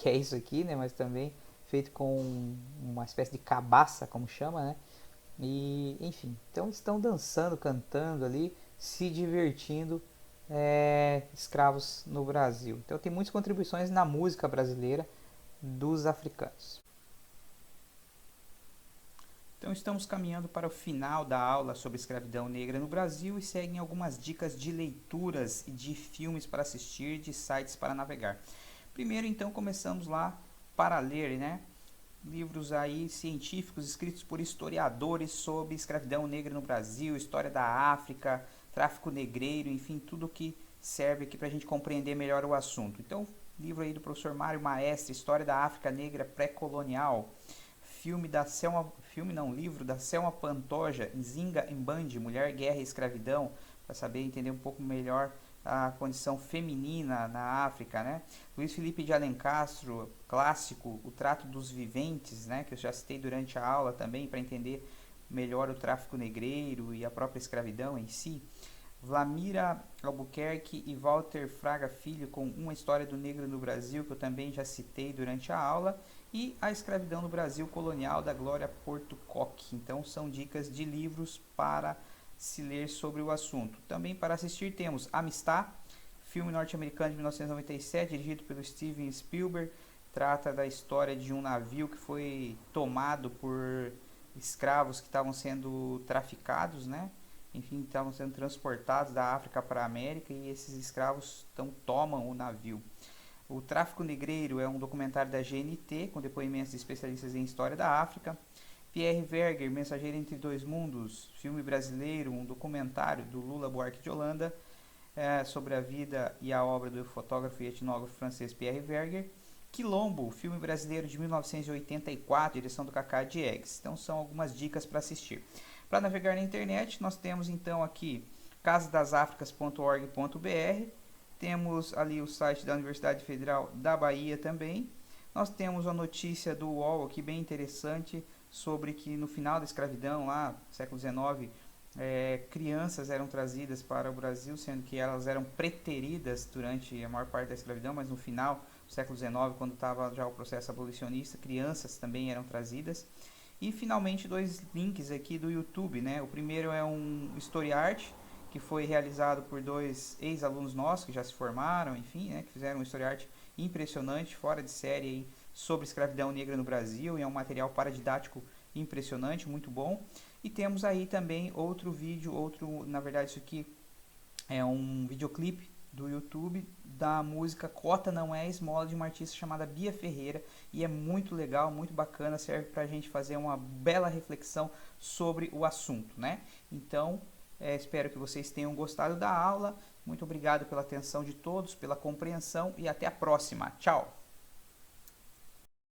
[SPEAKER 1] é isso aqui, né? Mas também feito com uma espécie de cabaça, como chama, né? E enfim, então estão dançando, cantando ali, se divertindo escravos no Brasil. Então tem muitas contribuições na música brasileira dos africanos. Então estamos caminhando para o final da aula sobre escravidão negra no Brasil e seguem algumas dicas de leituras e de filmes para assistir, de sites para navegar. Primeiro então começamos lá para ler, né? Livros aí científicos escritos por historiadores sobre escravidão negra no Brasil, história da África, tráfico negreiro, enfim, tudo que serve aqui para a gente compreender melhor o assunto. Então, livro aí do professor Mário Maestre, História da África Negra Pré-Colonial, livro da Selma Pantoja, Nzinga Mbandi, Mulher, Guerra e Escravidão, para saber entender um pouco melhor a condição feminina na África, né? Luiz Felipe de Alencastro, clássico, O Trato dos Viventes, né? Que eu já citei durante a aula também, para entender melhor o tráfico negreiro e a própria escravidão em si. Vlamira Albuquerque e Walter Fraga Filho com Uma História do Negro no Brasil, que eu também já citei durante a aula, e A Escravidão no Brasil Colonial, da Glória Portucoque. Então são dicas de livros para se ler sobre o assunto. Também para assistir temos Amistad, filme norte-americano de 1997, dirigido pelo Steven Spielberg. Trata da história de um navio que foi tomado por escravos que estavam sendo traficados, né? Enfim, estavam sendo transportados da África para a América e esses escravos tomam o navio. O Tráfico Negreiro é um documentário da GNT com depoimentos de especialistas em história da África. Pierre Verger, Mensageiro entre Dois Mundos, filme brasileiro, um documentário do Lula Buarque de Holanda sobre a vida e a obra do fotógrafo e etnógrafo francês Pierre Verger. Quilombo, filme brasileiro de 1984, direção do Cacá Diegues. Então são algumas dicas para assistir. Para navegar na internet, nós temos então aqui casadasafricas.org.br, temos ali o site da Universidade Federal da Bahia também. Nós temos a notícia do UOL aqui bem interessante sobre que no final da escravidão, lá século XIX, crianças eram trazidas para o Brasil, sendo que elas eram preteridas durante a maior parte da escravidão, mas no final do século XIX, quando estava já o processo abolicionista, crianças também eram trazidas. E finalmente dois links aqui do YouTube, né? O primeiro é um Story Art, que foi realizado por dois ex-alunos nossos que já se formaram, enfim, né? Que fizeram um Story Art impressionante, fora de série aí, sobre escravidão negra no Brasil, e é um material paradidático impressionante, muito bom. E temos aí também outro vídeo, na verdade isso aqui é um videoclipe do YouTube da música Cota Não É Esmola, de uma artista chamada Bia Ferreira, e é muito legal, muito bacana, serve pra gente fazer uma bela reflexão sobre o assunto, né? Então, espero que vocês tenham gostado da aula, muito obrigado pela atenção de todos, pela compreensão e até a próxima. Tchau!